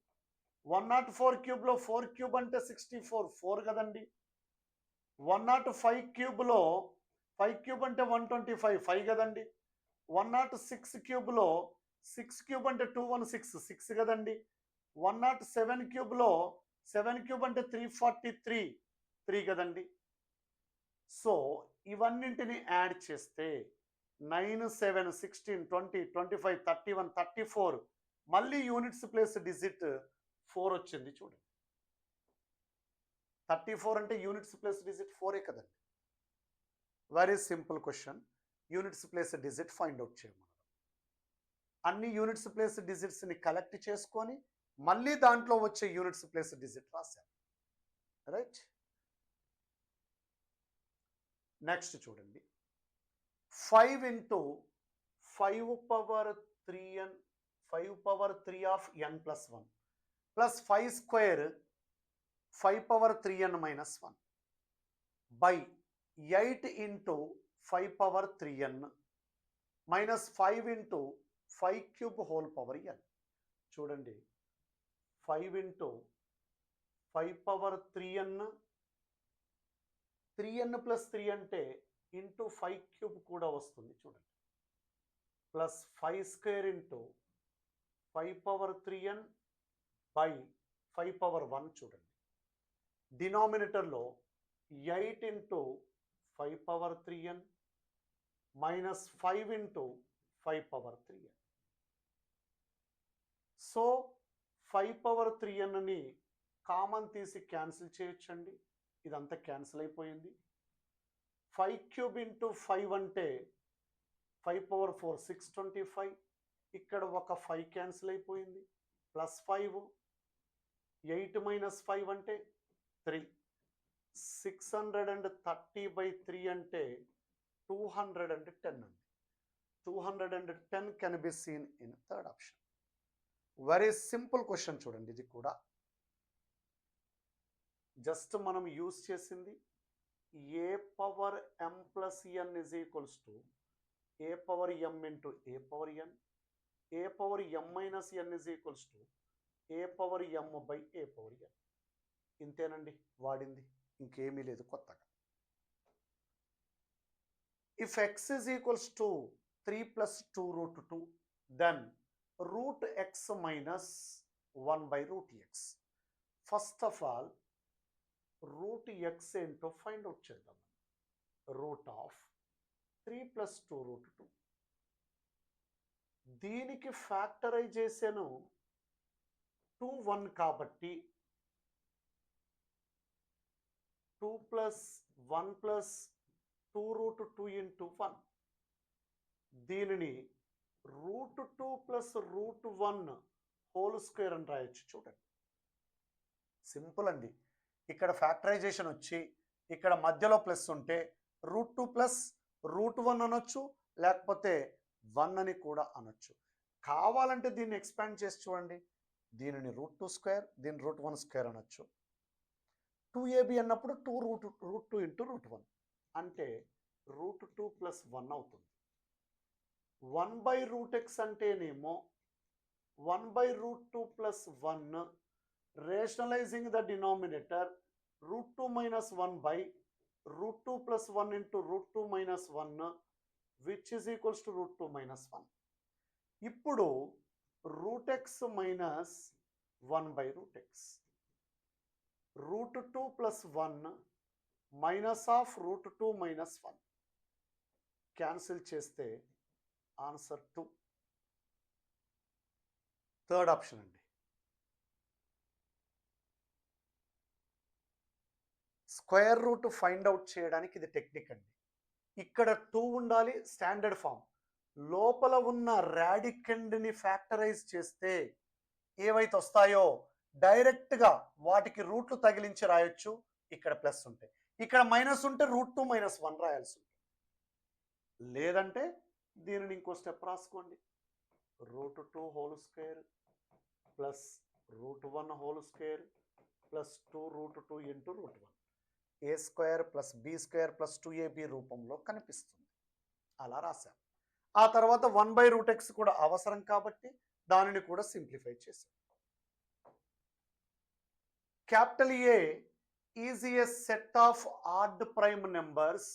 104 క్యూబ్లో 4 క్యూబ్ అంటే 64, 4 కదండి. 105 క్యూబ్లో 5 క్యూబ్ అంటే 125, 5 కదండి. 106 క్యూబ్లో 6 క్యూబ్ అంటే 216, 6 కదండి. 107 క్యూబ్లో 7 క్యూబ్ అంటే 343, 3 కదండి. సో ఇవన్నింటిని యాడ్ చేస్తే 9, 7, 16, 20, 25, 31, 34, మళ్ళీ యూనిట్స్ ప్లేస్ డిజిట్ 4 వచ్చింది చూడండి. 34 అంటే యూనిట్స్ ప్లేస్ డిజిట్ 4 కదండి. Very simple question. Units place digit find out చేయమన్నారు. అన్ని యూనిట్స్ ప్లేస్ డిజిట్స్ని కలెక్ట్ చేసుకొని మళ్ళీ దాంట్లో వచ్చే యూనిట్స్ ప్లేస్ డిజిట్ రాశాను. రైట్. నెక్స్ట్ చూడండి. 5 into 5 power 3n, 5 power 3 of n plus 1 plus 5 square 5 power 3n minus 1 by 8 into 5 power 3n minus 5 into 5 cube whole power n. చూడండి, 5 into 5 power 3n, 3n plus 3 అంటే into 5 cube కూడా వస్తుంది చూడండి. Plus 5 square into 5 power 3n by 5 power 1 చూడండి. డినామినేటర్లో 8 into 5 power 3n minus 5 into 5 power 3n. So 5 power 3nని common తీసి cancel చేయొచ్చండి. ఇదంతా క్యాన్సిల్ అయిపోయింది. 5 క్యూబ్ ఇంటూ 5 అంటే 5 పవర్ 4 625. ఇక్కడ ఒక 5 క్యాన్సిల్ అయిపోయింది. ప్లస్ 5, 8 మైనస్ 5 అంటే 3. 630/3 అంటే 210 అండి. 210 can be seen in third option. Very simple question చూడండి. ఇది కూడా జస్ట్ మనం యూజ్ చేసింది a power m plus n is equals to a power m into a power n, a power m minus n is equals to a power m by a power n. ఇంతేనండి వాడింది, ఇంకేమీ లేదు కొత్తగా. If x is equals to 3 plus 2 root 2 then root x minus 1 by root x. First of all root x ఏంటో find out చేద్దాం. Root of 3 plus 2 root 2. దీనికి factorisation 2 1 కాబట్టి 2 plus 1 plus 2 root 2 into 1. దీనిని root 2 plus root 1 whole square అని రాయొచ్చు చూడండి. Simple అండి. ఇక్కడ ఫ్యాక్టరైజేషన్ వచ్చి ఇక్కడ మధ్యలో ప్లస్ ఉంటే రూట్ 2 ప్లస్ రూట్ 1 అనొచ్చు, లేకపోతే 1 అని కూడా అనొచ్చు. కావాలంటే దీన్ని ఎక్స్పాండ్ చేసి చూడండి. దీనిని రూట్ 2 స్క్వేర్, దీన్ని రూట్ 1 స్క్వేర్ అనొచ్చు. 2ab అన్నప్పుడు 2 రూట్ 2 ఇంటూ రూట్ 1 అంటే రూట్ 2 ప్లస్ 1 అవుతుంది. 1 బై రూట్ ఎక్స్ అంటేనేమో 1 by root 2 plus 1 rationalizing the denominator root 2 minus 1 by root 2 plus 1 into root 2 minus 1 which is equals to root 2 minus 1. ఇప్పుడు root x minus 1 by root x. root 2 plus 1 minus of root 2 minus 1. Cancel చేస్తే answer 2. Third option అండి. Square root find out చేయడానికి ఇది technique అండి. ఇక్కడ 2 ఉండాలి standard form. లోపల ఉన్న రాడికండ్ని ఫ్యాక్టరైజ్ చేస్తే ఏవైతే వస్తాయో డైరెక్ట్గా వాటికి రూట్లు తగిలించి రాయొచ్చు. ఇక్కడ ప్లస్ ఉంటాయి, ఇక్కడ మైనస్ ఉంటే రూట్ 2 మైనస్ 1 రాయాల్సి ఉంటుంది. లేదంటే దీనిని ఇంకో స్టెప్ రాసుకోండి. Root 2 whole square plus root 1 whole square plus 2 root 2 into root 1. A square plus b square plus 2ab రూపంలో కనిపిస్తుంది. అలా రాశాం. ఆ తర్వాత 1 బై రూట్ ఎక్స్ కూడా అవసరం కాబట్టి దానిని కూడా సింప్లిఫై చేశాం. Capital A is a set of odd prime numbers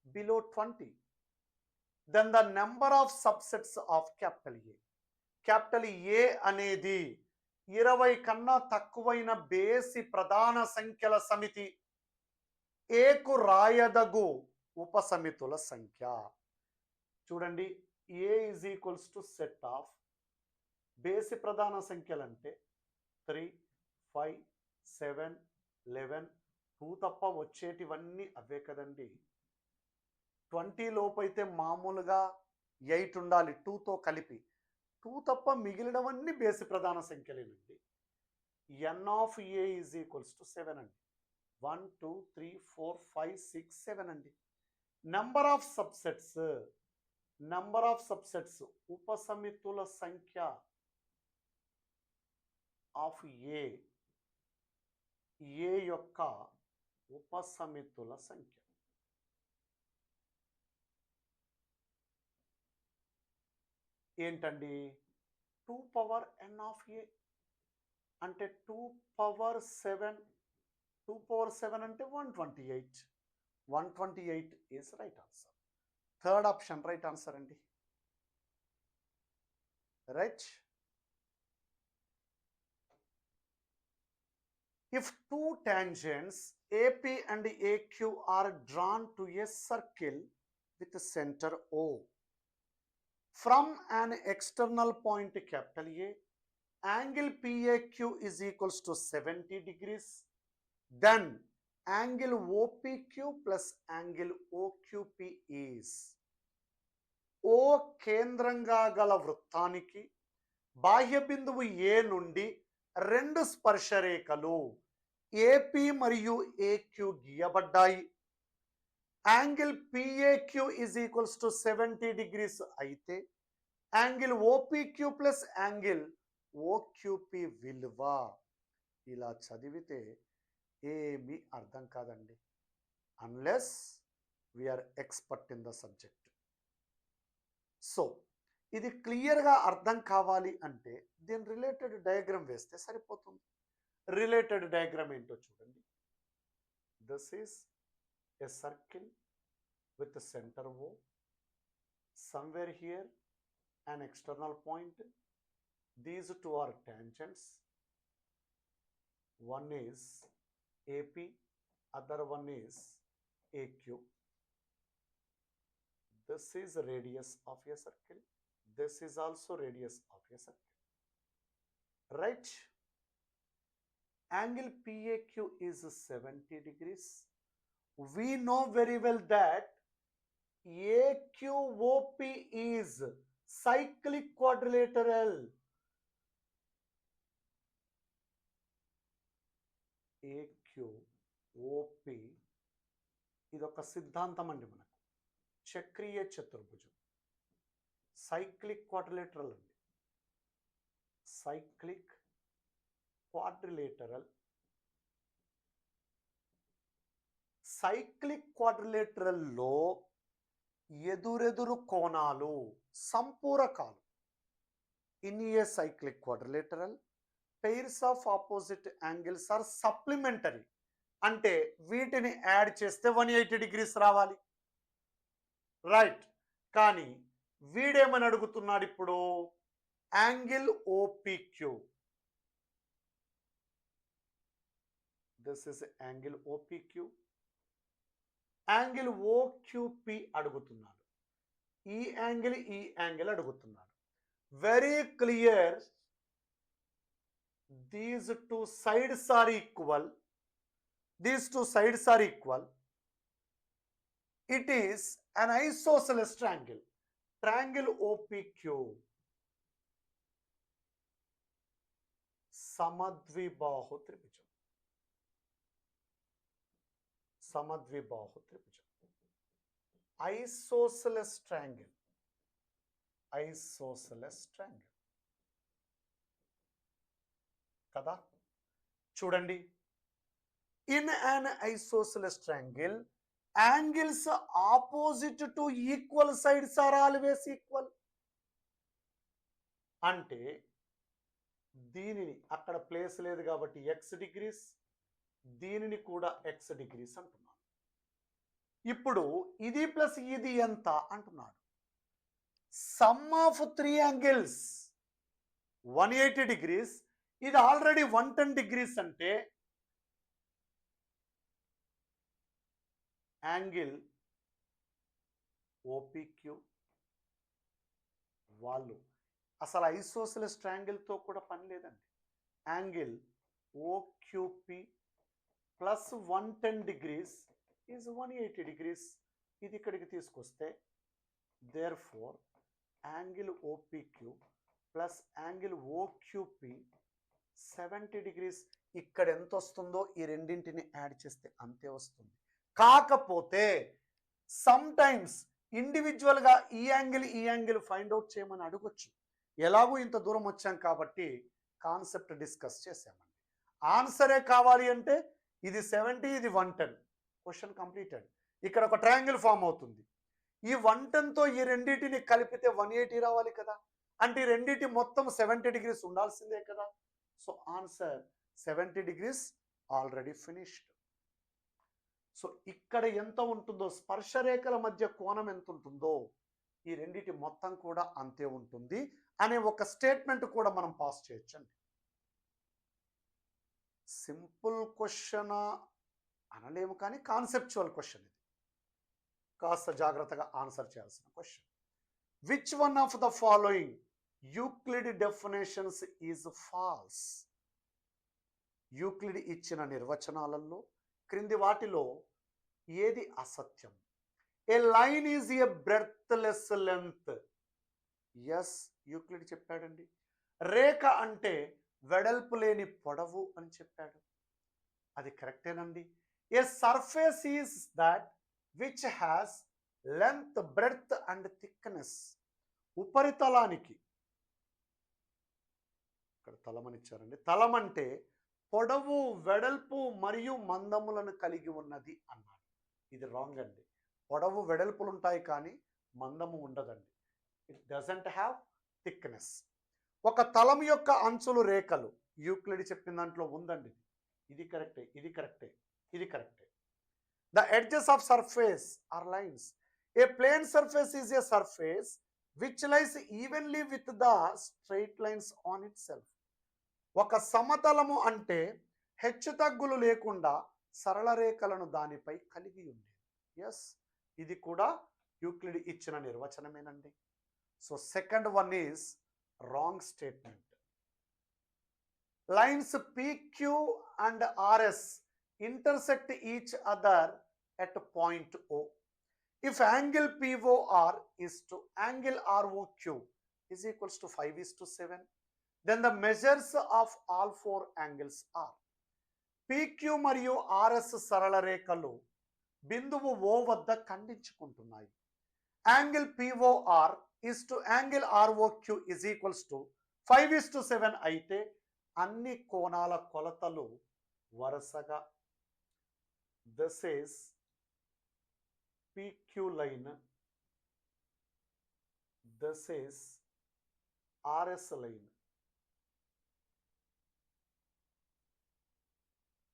below 20. Then the number of subsets of capital A. Capital A అనేది 20 కన్నా తక్కువైన బేసి ప్రధాన సంఖ్యల సమితి ఏకు రాయదగు ఉపసమితుల సంఖ్య. చూడండి, A is equals to set of బేసి ప్రధాన సంఖ్యలు అంటే 3, 5, 7, 11, 2 తప్ప వచ్చేటివన్నీ అవే కదండి. 20 లోపు అయితే మామూలుగా 8 ఉండాలి 2తో కలిపి. 2 తప్ప మిగిలినవన్నీ బేసి ప్రధాన సంఖ్యలేనండి. n of A is equals to 7 అండి. 1, 2, 3, 4, 5, 6, 7 అండి. నంబర్ ఆఫ్ సబ్సెట్స్ ఉపసమితుల సంఖ్య ఆఫ్ ఏ యొక్క ఉపసమితుల సంఖ్య. ఏంటండి? 2 పవర్ n ఆఫ్ ఏ అంటే 2 పవర్ 7. 2 పవర్ 7 అంటే 128. 128 is right answer. Third option right answer అండి. Right. If two tangents AP and AQ are drawn to a circle with the center O from an external point capital A, angle PAQ is equals to 70 degrees, then angle OPQ plus angle OQP is. O కేంద్రంగా గల వృత్తానికి బాహ్య బిందువు A నుండి 2 స్పర్శరేఖలు AP మరియు AQ గీయబడ్డాయి. Angle PAQ is equals to 70 degrees అయితే angle OPQ plus angle OQP విలువ. ఇలా చదివితే ఏమీ అర్థం కాదండి, unless we're expert in the subject. So ఇది క్లియర్గా అర్థం కావాలి అంటే దీని రిలేటెడ్ డయాగ్రామ్ వేస్తే సరిపోతుంది. రిలేటెడ్ డయాగ్రామ్ ఏంటో చూడండి. This is a circle with centre O, somewhere here an external point. These two are tangents. One is AP, other one is AQ. This is radius of a circle. This is also radius of a circle. Right? Angle PAQ is 70 degrees. We know very well that AQOP is cyclic quadrilateral. AQOP ఇదొక సిద్ధాంతం అండి, మనకు చక్రీయ చతుర్భుజం, cyclic quadrilateral అండి. Cyclic quadrilateral. Cyclic క్వాడ్రిలేటరల్లో ఎదురెదురు కోణాలు సంపూరకాలు. In a cyclic quadrilateral pairs of opposite angles are supplementary. అంటే వీటిని యాడ్ చేస్తే 180 degrees రావాలి. రైట్. కానీ వీడేమని అడుగుతున్నాడు ఇప్పుడు? Angle OPQ. This is angle OPQ. Angle OQP అడుగుతున్నాడు. ఈ యాంగిల్ అడుగుతున్నాడు. Very clear. These two sides are equal. These two sides are equal. It is an isosceles triangle. Triangle OPQ. సమద్విబాహు త్రిభుజం. సమద్విబాహు త్రిభుజం. Isosceles triangle. Isosceles triangle. కదా? చూడండి, in an isosceles triangle angles opposite to equal sides are always equal. అంటే దీనిని అక్కడ place లేదు కాబట్టి x degrees, దీనిని కూడా x డిగ్రీస్ అంటున్నాను. ఇప్పుడు ఇది ప్లస్ ఇది ఎంత అంటున్నాడు. సమ్ ఆఫ్ 3 యాంగిల్స్ 180 డిగ్రీస్, ఇది ఆల్రెడీ 110 డిగ్రీస్ అంటే యాంగిల్ ఓపీక్యూ వాళ్ళు అసలు ఐసోసెలస్ ట్రయాంగిల్తో కూడా పని లేదండి. Angle OQP plus 110 degrees is 180 degrees. ఇది ఇక్కడికి తీసుకొస్తే therefore angle OPQ plus angle OQP 70 degrees. ఇక్కడ ఎంత వస్తుందో ఈ రెండింటిని యాడ్ చేస్తే అంతే వస్తుంది. కాకపోతే సమ్ టైమ్స్ ఇండివిజువల్గా ఈ యాంగిల్ ఫైండ్ అవుట్ చేయమని అడగొచ్చు. ఎలాగో ఇంత దూరం వచ్చాం కాబట్టి కాన్సెప్ట్ డిస్కస్ చేసామండి. ఆన్సరే కావాలి అంటే ఇది 70, ఇది 110, క్వశ్చన్ కంప్లీటెడ్. ఇక్కడ ఒక ట్రయాంగిల్ ఫామ్ అవుతుంది. ఈ 110తో ఈ రెండింటిని కలిపితే 180 రావాలి కదా, అంటే ఈ రెండింటి మొత్తం 70 డిగ్రీస్ ఉండాల్సిందే కదా. So answer 70 degrees already finished. So ఇక్కడ ఎంత ఉంటుందో, స్పర్శరేఖల మధ్య కోణం ఎంత ఉంటుందో ఈ రెండింటి మొత్తం కూడా అంతే ఉంటుంది అనే ఒక స్టేట్మెంట్ కూడా మనం పాస్ చేయొచ్చండి. సింపుల్ క్వశ్చన్ అనలేము కానీ కాన్సెప్చువల్ క్వశ్చన్ ఇది. కాస్త జాగ్రత్తగా ఆన్సర్ చేయాల్సిన question. Which one of the following Euclid definitions is false? Euclid ఇచ్చిన నిర్వచనాలలో క్రింది వాటిలో ఏది అసత్యం? A line is a breadthless length. Yes, Euclid చెప్పాడండి. రేఖ అంటే వెడల్పు లేని పొడవు అని చెప్పాడు. అది కరెక్టేనండి. A surface is that which has length, breadth and thickness. ఉపరితలానికి ఇక్కడ తలమనిచ్చారండి. తలం అంటే పొడవు, వెడల్పు మరియు మందములను కలిగి ఉన్నది అన్నాడు. ఇది రాంగ్ అండి. పొడవు వెడల్పులు ఉంటాయి కానీ మందము ఉండదండి. It doesn't have thickness. ఒక తలం యొక్క అంచులు రేఖలు యూక్లిడ్ చెప్పిన దాంట్లో ఉందండి. ఇది కరెక్టే, ఇది కరెక్టే, ఇది కరెక్టే. The edges of surface are lines. A plane surface is a surface which lies evenly with the straight lines on itself. ఒక సమతలము అంటే హెచ్చుతగ్గులు లేకుండా సరళ రేఖలను దానిపై కలిగి ఉండేది. ఎస్, ఇది కూడా యూక్లిడ్ ఇచ్చిన నిర్వచనమేనండి. So second one is wrong statement. Lines PQ and RS intersect each other at point O. If angle POR is to angle ROQ is equals to 5:7, then the measures of all four angles are. PQ మరియు RS సరళ రేఖలు బిందువు O వద్ద ఖండించుకుంటున్నాయి. Angle POR is to angle ROQ is equals to 5:7 అయితే అన్ని కోణాల కొలతలు వరుసగా this is PQ line, this is RS line.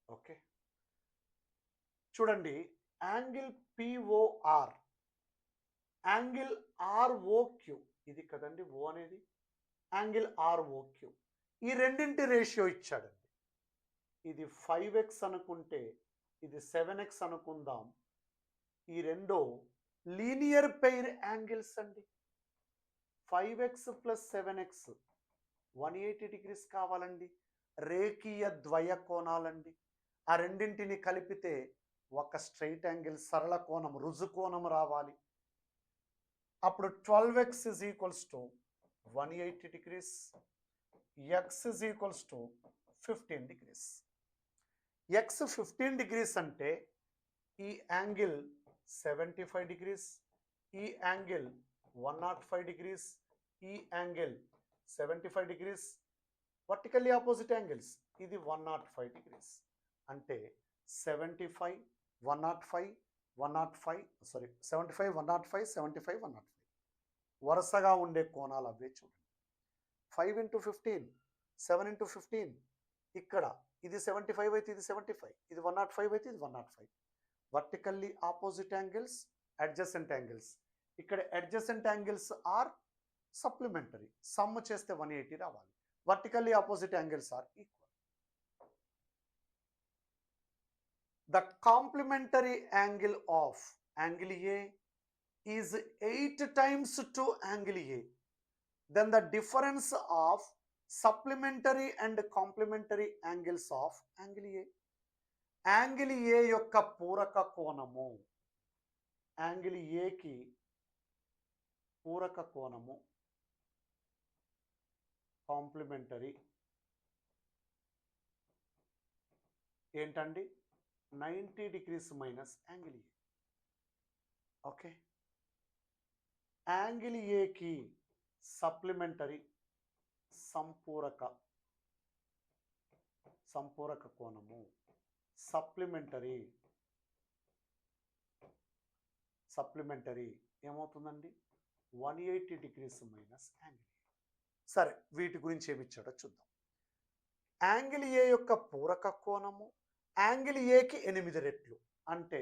Okay, చూడండి. యాంగిల్ POR, యాంగిల్ ROQ, ఇది కదండి O అనేది, యాంగిల్ ROQ, ఈ రెండింటి రేషియో ఇచ్చాడండి. ఇది 5x అనుకుంటే ఇది 7x అనుకుందాం. ఈ రెండో లీనియర్ పెయిర్ యాంగిల్స్ అండి. 5x ప్లస్ 7x 180 డిగ్రీస్ కావాలండి. రేఖీయ ద్వయ కోణాలండి. ఆ రెండింటిని కలిపితే ఒక స్ట్రైట్ యాంగిల్, సరళ కోణం, రుజు కోణం రావాలి. అప్పుడు 12x is equals to 180 degrees, x is equals to 15 degrees. x 15 degrees అంటే ఈ యాంగిల్ 75 degrees, ఈ యాంగిల్ 105 degrees, ఈ angle 75 degrees, vertically opposite angles. ఇది 105 degrees. అంటే 75, 105, 105, 75, 105, 75, 105 వరుసగా ఉండే కోణాలు అవే చూడండి. 5 into 15, 7 into 15, ఇక్కడ ఇది 75 అయితే ఇది 75, ఇది 105 అయితే ఇది 105. Vertically opposite angles, adjacent angles. ఇక్కడ adjacent angles are supplementary, sum చేస్తే 180 రావాలి. Vertically opposite angles are equal. The complementary angle of angle A is 8 times to angle A. Then the difference of supplementary and complementary angles of angle A. Angle A యొక్క పూరక కోణము, angle A కి పూరక కోణము complementary ఏంటండి? 90 degrees minus angle A. Okay, angle ఏకి supplementary సంపూరక కోణము, supplementary ఏమవుతుందండి? 180 degrees minus angle A. సరే, వీటి గురించి ఏమి ఇచ్చాడో చూద్దాం. యాంగిల్ ఏ యొక్క పూరక కోణము యాంగిల్ ఏకి 8 రెట్లు, అంటే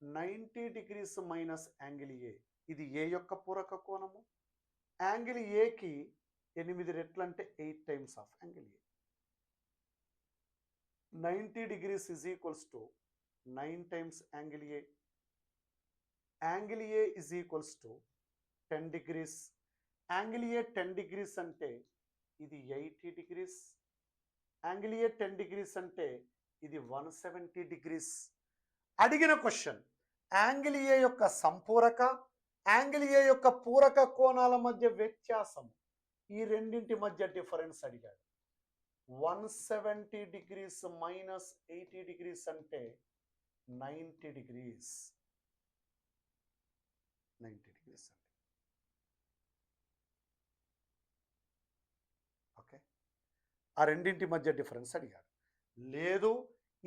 90 degrees మైనస్ యాంగిల్ ఏ. ఇది ఏ యొక్క పూరక కోణము. యాంగిల్ ఏకి 8 రెట్లు అంటే 8 times of angle A. 90 degrees is equals to 9 times angle A. Angle A is equals to 10 degrees. Angle A 10 degrees అంటే ఇది 80 degrees. యాంగిల్ ఏ 10 degrees అంటే ఇది 170 degrees. అడిగిన క్వశ్చన్ యాంగిల్ ఏ యొక్క సంపూరక, యాంగిల్ ఏ యొక్క పూరక కోణాల మధ్య వ్యత్యాసం, ఈ రెండింటి మధ్య డిఫరెన్స్ అడిగాడు. 170 degrees మైనస్ 80 degrees అంటే 90 degrees. 90 degrees అండి. ఓకే, ఆ రెండింటి మధ్య డిఫరెన్స్ అడిగాడు. లేదు,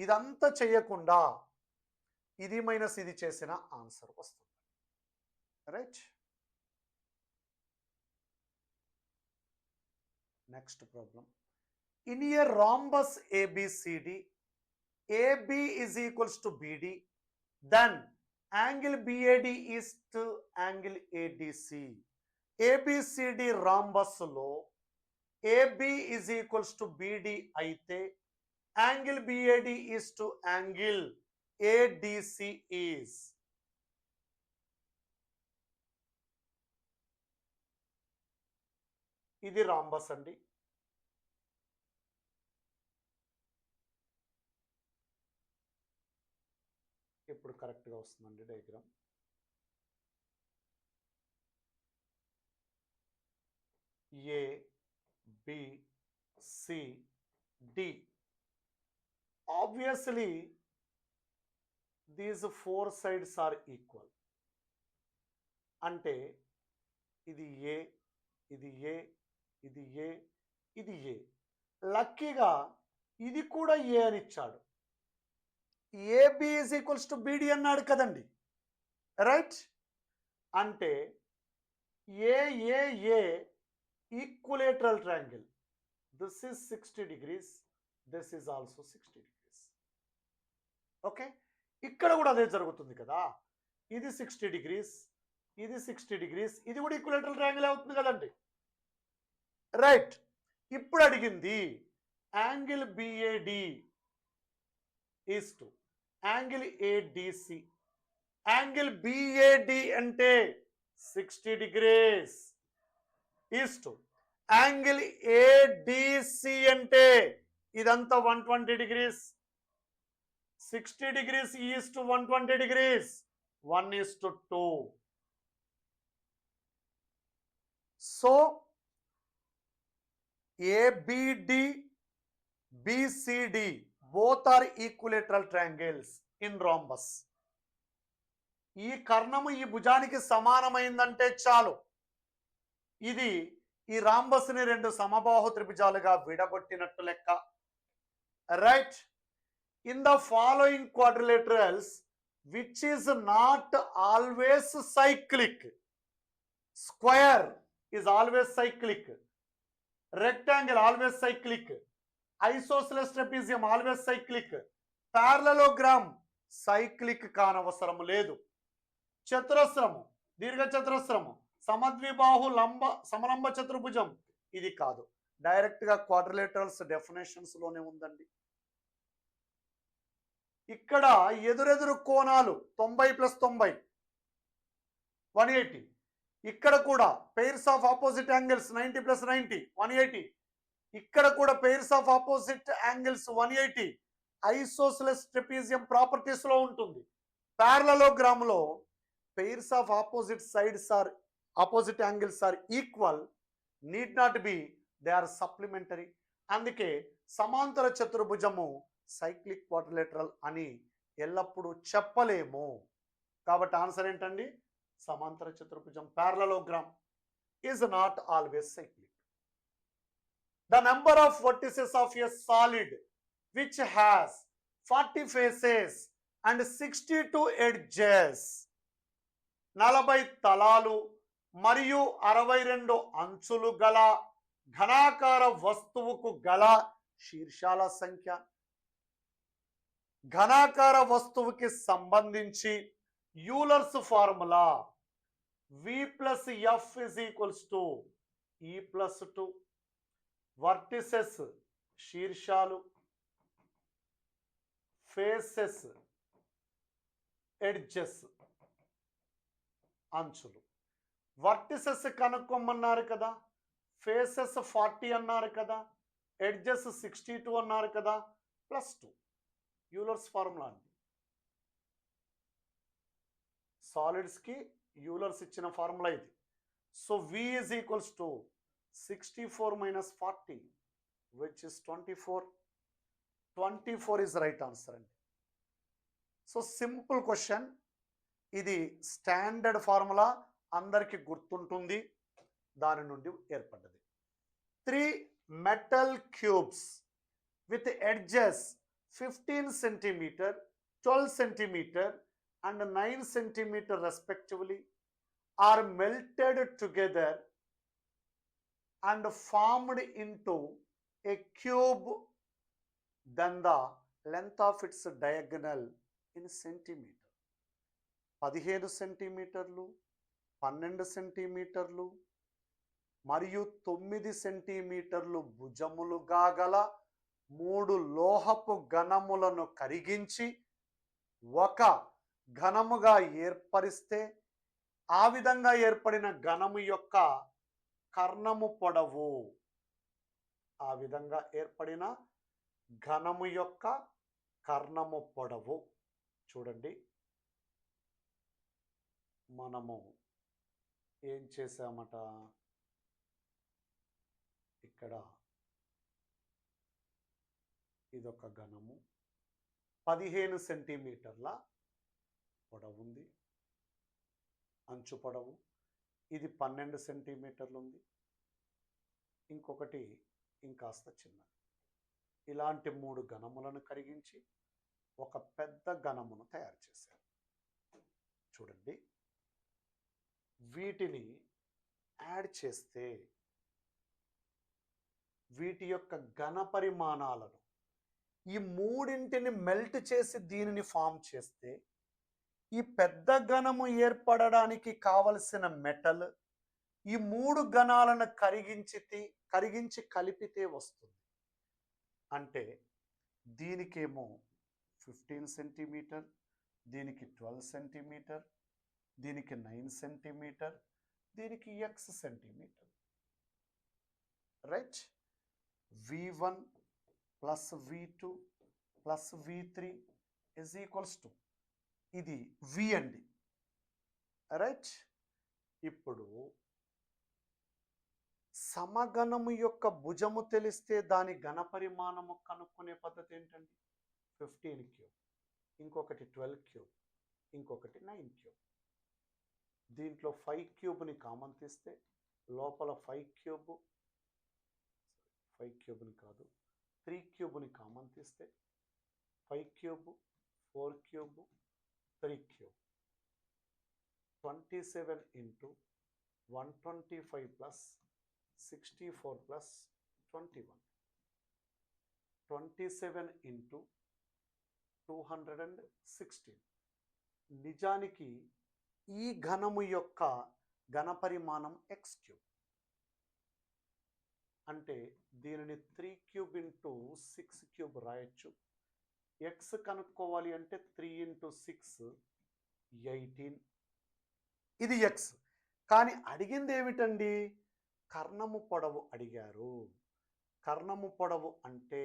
ఇదంతా చేయకుండా ఇది మైనస్ ఇది చేసిన ఆన్సర్ వస్తుంది. Right, next problem. In a rhombus ABCD, AB is equals to BD, then angle BAD is to angle ADC. ABCD రాంబస్లో AB is equals to BD అయితే angle BAD is to angle ADC is. ఇది rhombus అండి. ఇప్పుడు కరెక్ట్గా వస్తుందండి diagram. A B C D. Obviously, these 4 sides are equal. అంటే ఇది ఏ, ఇది ఏ, ఇది ఏ, ఇది ఏ. లక్కీగా ఇది కూడా ఏ అని ఇచ్చాడు. AB is equals to BD అన్నాడు కదండి. రైట్, అంటే a equilateral triangle. This is 60 degrees, this is also 60 degrees. Okay, ఇక్కడ కూడా అదే జరుగుతుంది కదా. ఇది 60 degrees, ఇది 60 degrees, ఇది కూడా ఈక్వలేటరల్ ట్రయాంగిల్ అవుతుంది కదండి. రైట్, ఇప్పుడు అడిగింది angle BAD is to angle ADC. Angle BAD అంటే 60 degrees is to angle ADC అంటే ఇదంతా 120 degrees. 60 degrees is to 120 degrees. 1:2. So ABD, BCD both are equilateral triangles in rhombus. ఈ కర్ణము ఈ భుజానికి సమానమైందంటే చాలు. ఇది ఈ రాంబస్ని 2 సమబాహు త్రిభుజాలుగా విడగొట్టినట్టు లెక్క. Right, in the following quadrilaterals which is not always cyclic. Square is always cyclic, rectangle always cyclic, isosceles trapezium always cyclic. Parallelogram cyclic కానవసరం లేదు. చతురస్రము, దీర్ఘ చతురస్రము, సమద్విబాహు లంబ సమలంబ చతుర్భుజం ఇది కాదు. డైరెక్ట్ గా క్వాడ్రిలేటరల్స్ డెఫినేషన్స్ లోనే ఉందండి. ఇక్కడ ఎదురెదురు కోణాలు 90 + 90 180. ఇక్కడ కూడా పెయిర్స్ ఆఫ్ ఆపోజిట్ యాంగిల్స్ 90 + 90 180. ఇక్కడ కూడా pairs of opposite angles 180 isosceles trapezium properties లో ఉంటుంది. పారలలోగ్రామ్ లో pairs of opposite sides are opposite angles are equal, need not be, they are supplementary. అందుకే సమాంతర చతుర్భుజము సైక్లిక్ క్వాడ్రిలేటరల్ అని ఎల్లప్పుడూ చెప్పలేము. కాబట్టి ఆన్సర్ ఏంటండి? సమాంతర చతుర్భుజం. Parallelogram is not always cyclic. The number of vertices of a solid which has 40 faces and 62 edges, 40 తలాలు మరియు 62 అంచులు గల ఘనాకార వస్తువుకు గల శీర్షాల సంఖ్య. ఘనాకార వస్తువుకి సంబంధించి Euler's formula v + f = e + 2. Vertices శీర్షాలు, ఫేసెస్ ఎడ్జెస్ అంచులు. వర్టిసెస్ కనుక్కోమన్నారు కదా, ఫేసెస్ 40 అన్నారు కదా, ఎడ్జెస్ 62 అన్నారు కదా, +2 యూలర్స్ ఫార్ములా అండి. సాలిడ్స్కి యూలర్స్ ఇచ్చిన ఫార్ములా ఇది. So v = 64 - 40 which is 24. 24 is right answer అండి. సో సింపుల్ క్వశ్చన్, ఇది స్టాండర్డ్ ఫార్ములా, అందరికి గుర్తుంటుంది, దాని నుండి ఏర్పడ్డది. 3 metal cubes with edges 15 cm, 12 cm and 9 cm respectively are melted together and formed into a cube, then the length of its diagonal in centimeter. 15 సెంటీమీటర్లు, 12 సెంటీమీటర్లు మరియు 9 సెంటీమీటర్లు భుజములుగా గల 3 లోహపు ఘనములను కరిగించి ఒక ఘనముగా ఏర్పరిస్తే ఆ విధంగా ఏర్పడిన ఘనము యొక్క కర్ణము పొడవు, ఆ విధంగా ఏర్పడిన ఘనము యొక్క కర్ణము పొడవు. చూడండి, మనము ఏం చేసామట, ఇక్కడ ఇదొక ఘనము 15 సెంటీమీటర్ల పొడవు ఉంది, అంచు పొడవు. ఇది 12 సెంటీమీటర్లు ఉంది, ఇంకొకటి ఇంకాస్త చిన్నది. ఇలాంటి 3 ఘనములను కరిగించి ఒక పెద్ద ఘనమును తయారు చేశారు. చూడండి, వీటిని యాడ్ చేస్తే వీటి యొక్క ఘన పరిమాణాలను, ఈ మూడింటిని మెల్ట్ చేసి దీనిని ఫామ్ చేస్తే ఈ పెద్ద ఘనము ఏర్పడడానికి కావలసిన మెటల్ ఈ 3 ఘనాలను కరిగించి కలిపితే వస్తుంది. అంటే దీనికేమో 15 సెంటీమీటర్, దీనికి 12 సెంటీమీటర్, దీనికి 9 సెంటీమీటర్, దీనికి x centimetre. Right? v1 + v2 + v3 = ఇది v అండి. రైట్? ఇప్పుడు సమగణము యొక్క భుజము తెలిస్తే దాని ఘన పరిమాణము కనుక్కునే పద్ధతి ఏంటండి? 15 క్యూబ్, ఇంకొకటి 12 క్యూబ్, ఇంకొకటి 9 క్యూబ్. దీంట్లో 5 క్యూబ్ని కామన్ తీస్తే లోపల 5 క్యూబ్ని కాదు 3 క్యూబ్ని కామన్ తీస్తే 5 క్యూబ్, 4 క్యూబ్, 3 క్యూబ్. 27 × 125 + 64 + 21. 27 ఇంటూ 216. నిజానికి ఈ ఘనము యొక్క ఘనపరిమాణం ఎక్స్ క్యూబ్. అంటే దీనిని 3 క్యూబ్ ఇంటూ 6 క్యూబ్ రాయొచ్చు. ఎక్స్ కనుక్కోవాలి అంటే 3 ఇంటూ 6 18. ఇది ఎక్స్. కానీ అడిగింది ఏమిటండి? కర్ణము పొడవు అడిగారు. కర్ణము పొడవు అంటే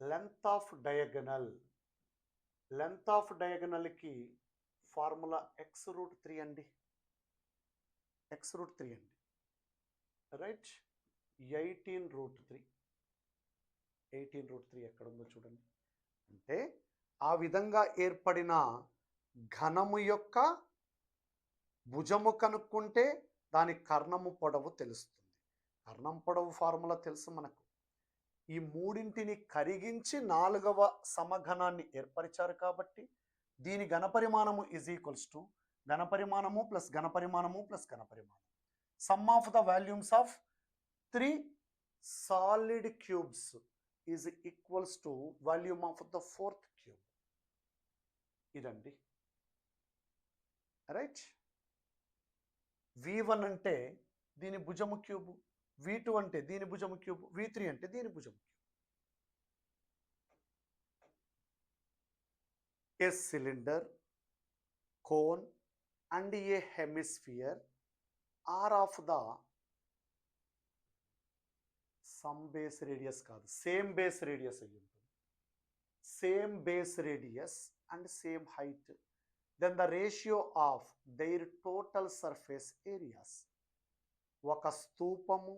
length of diagonal. Length of డయాగనల్కి ఫార్ములా x√3 అండి. x√3 అండి. రైట్. 18√3. 18√3 ఎక్కడ ఉందో చూడండి. అంటే ఆ విధంగా ఏర్పడిన ఘనము యొక్క భుజము కనుక్కుంటే దాని కర్ణము పొడవు తెలుస్తుంది. కర్ణం పొడవు ఫార్ములా తెలుసు మనకు. ఈ మూడింటిని కరిగించి 4వ సమఘనాన్ని ఏర్పరిచారు కాబట్టి దీని ఘనపరిమాణము ఈజ్ ఈక్వల్స్ టు ఘనపరిమాణము ప్లస్ ఘనపరిమాణము ప్లస్ ఘనపరిమాణం. Sum of the volumes of 3 solid cubes is equals to volume of the 4th cube. ఇదండి. రైట్. V1 అంటే దీని భుజము క్యూబ్, V2 అంటే దీని భుజము క్యూబ్, V3 అంటే దీని భుజము cube. A cylinder, cone and a hemisphere are of the sum base radius కాదు, సేమ్ బేస్ రేడియస్ అయ్యి ఉంటుంది. Same base radius and same height, then the ratio of their total surface areas. ఒక స్తూపము,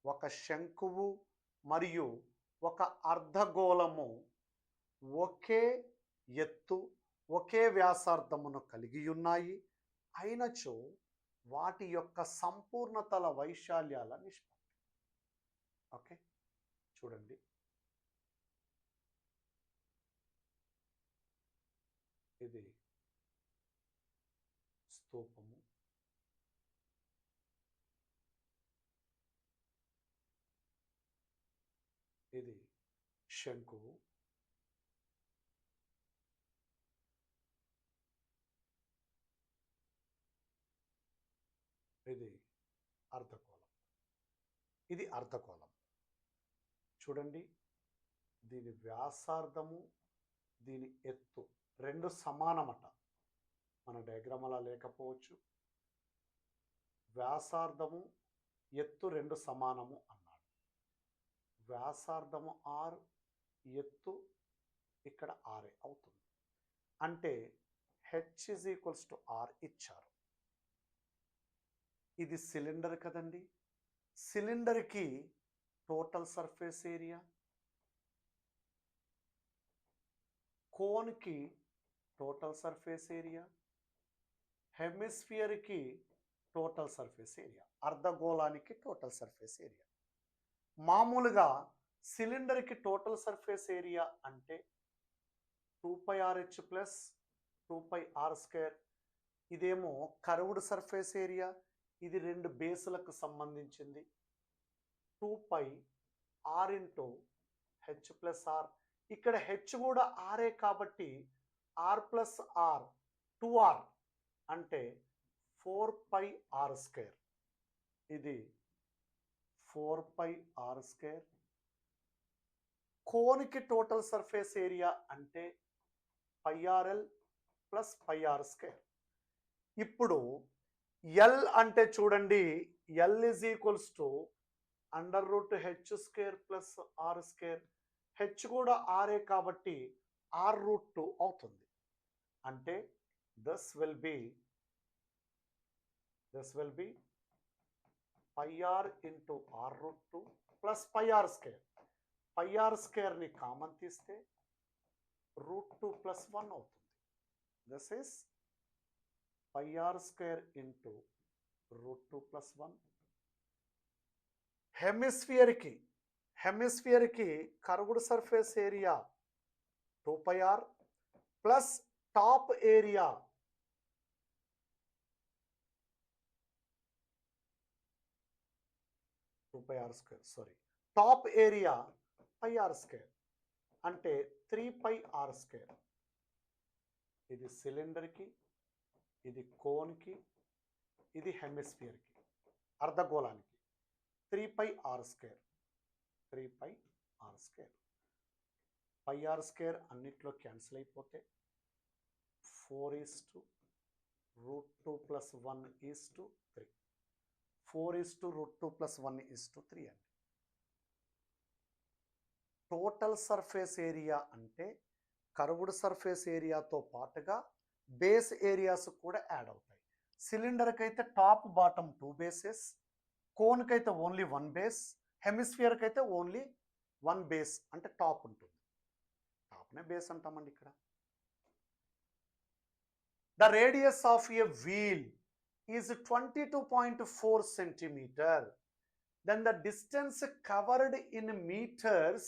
ఒక శంకువు మరియు ఒక అర్ధగోళము ఒకే ఎత్తు, ఒకే వ్యాసార్థమును కలిగి ఉన్నాయి అయినచో వాటి యొక్క సంపూర్ణతల వైశాల్యాల నిష్పత్తి. ఓకే, చూడండి. ఇది స్తూపము, ఇది శంకువు, ఇది అర్ధగోళం. ఇది అర్ధగోళం. చూడండి, దీని వ్యాసార్థము, దీని ఎత్తు రెండు సమానమట. మన డయాగ్రామ్ అలా లేకపోవచ్చు. వ్యాసార్థము ఎత్తు రెండు సమానము అన్నాడు. వ్యాసార్థము 6, ఎత్తు ఇక్కడ 6 అవుతుంది. అంటే h is equals to r ఇచ్చారు. ఇది సిలిండర్ కదండి. సిలిండర్కి టోటల్ సర్ఫేస్ ఏరియా, కోన్కి టోటల్ సర్ఫేస్ ఏరియా, హెమిస్ఫియర్కి టోటల్ సర్ఫేస్ ఏరియా, అర్ధగోళానికి టోటల్ సర్ఫేస్ ఏరియా. మామూలుగా సిలిండర్కి టోటల్ సర్ఫేస్ ఏరియా అంటే 2πRH ప్లస్ 2πr². ఇదేమో కర్వ్డ్ సర్ఫేస్ ఏరియా, ఇది రెండు బేసులకు సంబంధించింది. 2πr into H plus R. ఇక్కడ హెచ్ కూడా ఆరే కాబట్టి ఆర్ ప్లస్ ఆర్ 2r అంటే 4πr². ఇది 4πr². కోన్కి టోటల్ సర్ఫేస్ ఏరియా అంటే πrl ప్లస్ πr². ఇప్పుడు ఎల్ అంటే చూడండి, L is equals to √h² plus r². H కూడా ఆరే కాబట్టి r√2 అవుతుంది. అంటే this will be πr into r√2 plus πr². πr²ని కామన్ తీస్తే √2 ప్లస్ 1 అవుతుంది. This is πr² into √2 plus 1. హెమిస్ఫియర్కి curved surface area 2πr plus top area top area pi r square అంటే 3 పై ఆర్ స్క్వేర్. ఇది సిలిండర్కి, ఇది కోన్కి, ఇది హెమిస్ఫియర్కి, అర్ధగోళానికి 3 pi r square. 3 pi r square. Pi r square అన్నిట్లో క్యాన్సిల్ అయిపోతే 4:√2 + 1:3. 4:√2 + 1:3 అండి. టోటల్ సర్ఫేస్ ఏరియా అంటే కర్వ్డ్ సర్ఫేస్ ఏరియాతో పాటుగా బేస్ ఏరియాస్ కూడా యాడ్ అవుతాయి. సిలిండర్కి అయితే టాప్ బాటమ్ 2 బేసెస్, కోన్కి అయితే ఓన్లీ 1 బేస్, హెమిస్ఫియర్కి అయితే ఓన్లీ 1 బేస్ అంటే టాప్ ఉంటుంది. టాప్నే బేస్ అంటామండి ఇక్కడ. The radius of a wheel is 22.4 centimeter. Then the distance covered in meters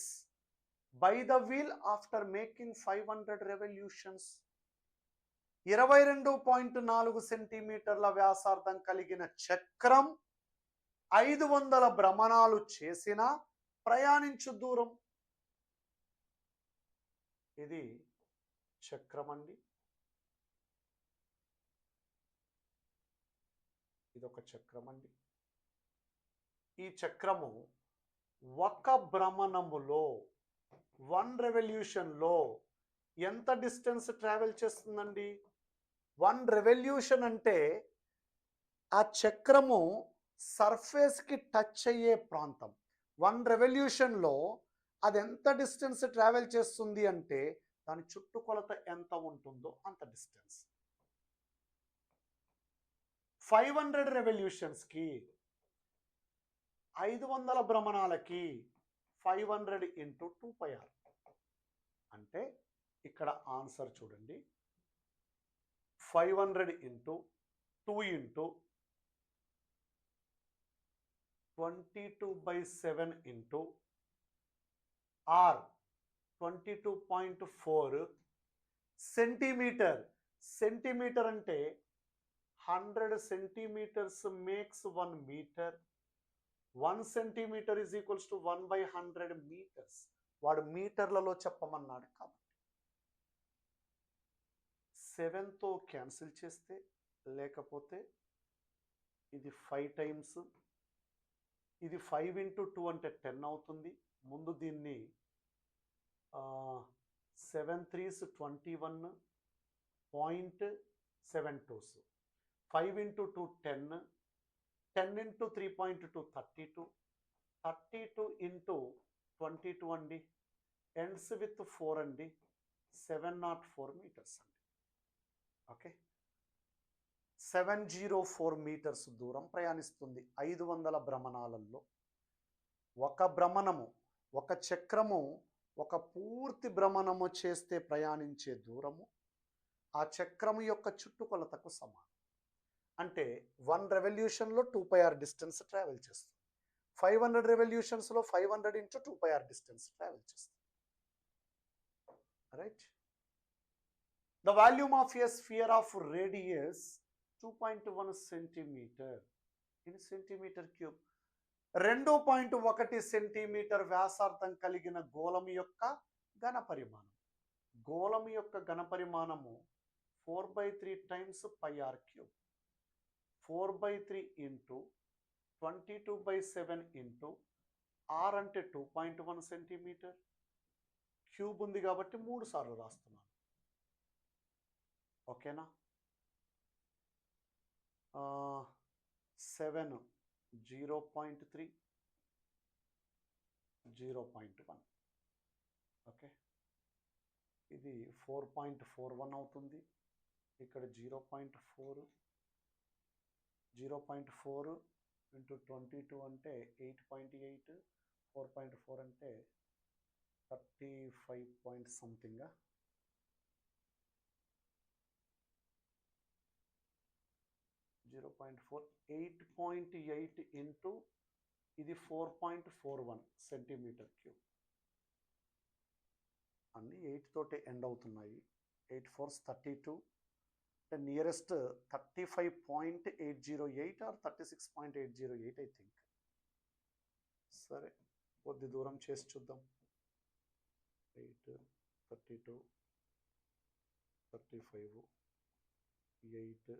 by the wheel after making 500 revolutions. 22.4 సెంటీమీటర్ల వ్యాసార్థం కలిగిన చక్రం 500 భ్రమణాలు చేసిన ప్రయాణించు దూరం. ఇది చక్రం అండి. ఇదొక చక్రం అండి. ఈ చక్రము ఒక భ్రమణములో 1 రెవల్యూషన్లో ఎంత డిస్టెన్స్ ట్రావెల్ చేస్తుందండి? 1 రెవల్యూషన్ అంటే ఆ చక్రము సర్ఫేస్కి టచ్ అయ్యే ప్రాంతం. 1 రెవల్యూషన్లో అది ఎంత డిస్టెన్స్ ట్రావెల్ చేస్తుంది అంటే దాని చుట్టుకొలత ఎంత ఉంటుందో అంత డిస్టెన్స్. 500 రెవల్యూషన్స్కి 500 భ్రమణాలకి 500 × 2 πr అంటే ఇక్కడ ఆన్సర్ చూడండి. 500 × 2 × 22/7 × r 22.4 సెంటీమీటర్. సెంటీమీటర్ అంటే 100 centimeters makes 1 meter. 1 centimeter is equals to 1/100 meters. వాడు మీటర్లలో చెప్పమన్నాడు కాబట్టి 7తో క్యాన్సిల్ చేస్తే, లేకపోతే ఇది 5 టైమ్స్, ఇది 5 × 2 అంటే 10 అవుతుంది. ముందు దీన్ని 7 3s 21.72. 5 × 2 10, 10 × 3.2 32, 32 × 22 అండి, ఎండ్స్ విత్ 4 అండి, 704 మీటర్స్ అండి. ఓకే, 704 మీటర్స్ దూరం ప్రయాణిస్తుంది 500 భ్రమణాలలో. ఒక భ్రమణము, ఒక చక్రము ఒక పూర్తి భ్రమణము చేస్తే ప్రయాణించే దూరము ఆ చక్రము యొక్క చుట్టుకొలతకు సమానం. అంటే 1 రెవల్యూషన్లో 2 πr డిస్టెన్స్ ట్రావెల్ చేస్తుంది. 500 రెవల్యూషన్స్లో 500 × 2 πr డిస్టెన్స్ ట్రావెల్ చేస్తుంది. Right. The volume of a sphere of radius 2.1 centimeter in centimeter cube. 2.1 సెంటీమీటర్ వ్యాసార్థం కలిగిన గోళం యొక్క ఘన పరిమాణం. గోళం యొక్క ఘన పరిమాణము 4/3 టైమ్స్ πr క్యూబ్. 4/3 × 22/7 × r అంటే 2.1 సెంటీమీటర్. క్యూబ్ ఉంది కాబట్టి 3 సార్లు రాస్తున్నాను. ఓకేనా. 7 0.3 0.1. ఓకే, ఇది 4.41 అవుతుంది. ఇక్కడ 0.4 0.4 × 22 అంటే 8.8, 4.4 అంటే 35 పాయింట్ సంథింగ్. 0.4 8.8 ఇంటూ ఇది 4.41 సెంటీమీటర్ క్యూబ్. అన్నీ 8 తోటే ఎండ్ అవుతున్నాయి. 8 4s 32 అంటే నియరెస్ట్ 35.808 ఆర్ 36.808 ఐ థింక్. సరే, కొద్ది దూరం చేసి చూద్దాం. 8, 32, 35, 8,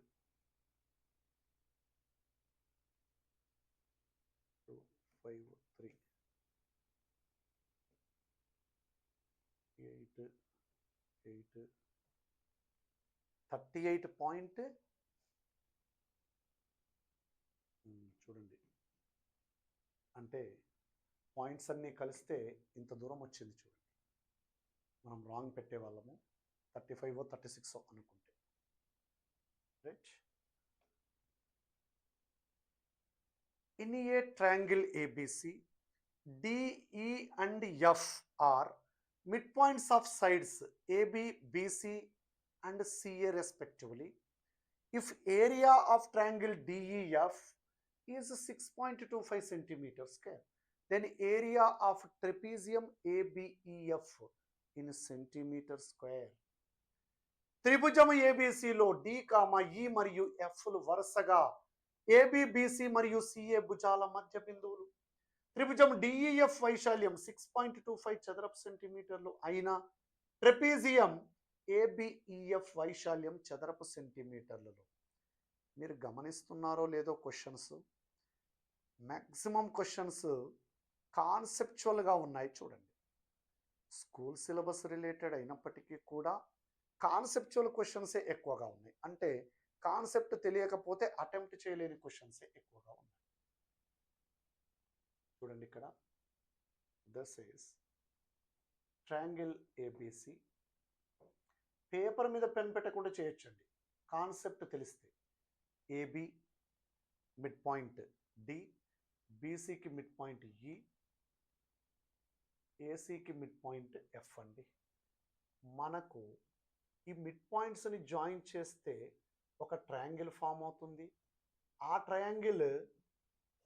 2, 5, 3, 8, 8, 38 పాయింట్ చూడండి, అంటే పాయింట్స్ అన్నీ కలిస్తే ఇంత దూరం వచ్చింది చూడండి. మనం రాంగ్ పెట్టేవాళ్ళము 35 36 అనుకుంటే, right. In a triangle A B C D E and F are mid points of sides A B B C and CA respectively. If area of triangle DEF is 6.25 centimeter square, then area of trapezium ABEF in centimeter square. త్రిభుజం ఏబిసిలో D comma ఈ మరియు ఎఫ్లు వరుసగా ABBC మరియు CA భుజాల మధ్య బిందువులు. త్రిభుజం DEF వైశాల్యం 6.25 చదరపు సెంటీమీటర్లు అయిన ట్రెపీజియం ఏబిఈఎఫ్ వైశాల్యం చదరపు సెంటీమీటర్లలో. మీరు గమనిస్తున్నారో లేదో క్వశ్చన్స్, మ్యాక్సిమం క్వశ్చన్స్ కాన్సెప్చువల్గా ఉన్నాయి చూడండి. స్కూల్ సిలబస్ రిలేటెడ్ అయినప్పటికీ కూడా కాన్సెప్చువల్ క్వశ్చన్సే ఎక్కువగా ఉన్నాయి. అంటే కాన్సెప్ట్ తెలియకపోతే అటెంప్ట్ చేయలేని క్వశ్చన్సే ఎక్కువగా ఉన్నాయి. చూడండి ఇక్కడ, this is triangle ABC. Paper మీద పెన్ పెట్టకుండా చేయొచ్చండి, కాన్సెప్ట్ తెలిస్తే. ఏబి మిడ్ పాయింట్ డి, బీసీకి మిడ్ పాయింట్ ఈ, ఏసీకి మిడ్ పాయింట్ ఎఫ్ అండి. మనకు ఈ మిడ్ పాయింట్స్ని జాయిన్ చేస్తే ఒక ట్రయాంగిల్ ఫామ్ అవుతుంది. ఆ ట్రయాంగిల్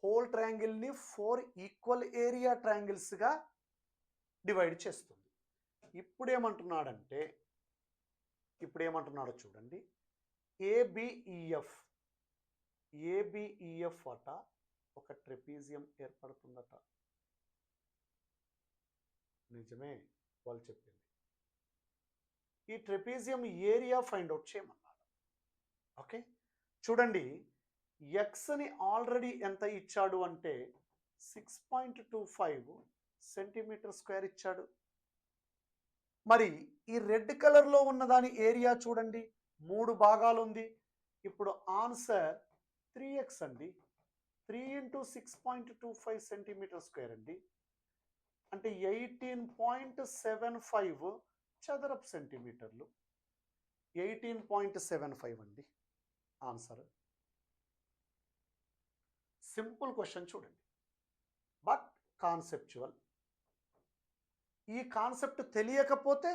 హోల్ ట్రయాంగిల్ని 4 ఈక్వల్ ఏరియా ట్రయాంగిల్స్గా డివైడ్ చేస్తుంది. ఇప్పుడేమంటున్నాడో చూడండి. ఏబిఈఎఫ్ అట ఒక ట్రెపీజియం ఏర్పడుతుందట. నిజమే వాళ్ళు చెప్పింది. ఈ ట్రెపీజియం ఏరియా ఫైండ్ అవుట్ చేయమన్నాడు. ఓకే, చూడండి, ఎక్స్ని ఆల్రెడీ ఎంత ఇచ్చాడు అంటే 6.25 సెంటీమీటర్ స్క్వేర్ ఇచ్చాడు. మరి ఈ రెడ్ కలర్లో ఉన్న దాని ఏరియా చూడండి, 3 భాగాలు ఉంది. ఇప్పుడు ఆన్సర్ 3x అండి. 3 × 6.25 సెంటీమీటర్ స్క్వేర్ అండి, అంటే 18.75 చదరపు సెంటీమీటర్లు. 18.75 అండి ఆన్సర్. సింపుల్ క్వశ్చన్ చూడండి, బట్ కాన్సెప్చువల్. ఈ కాన్సెప్ట్ తెలియకపోతే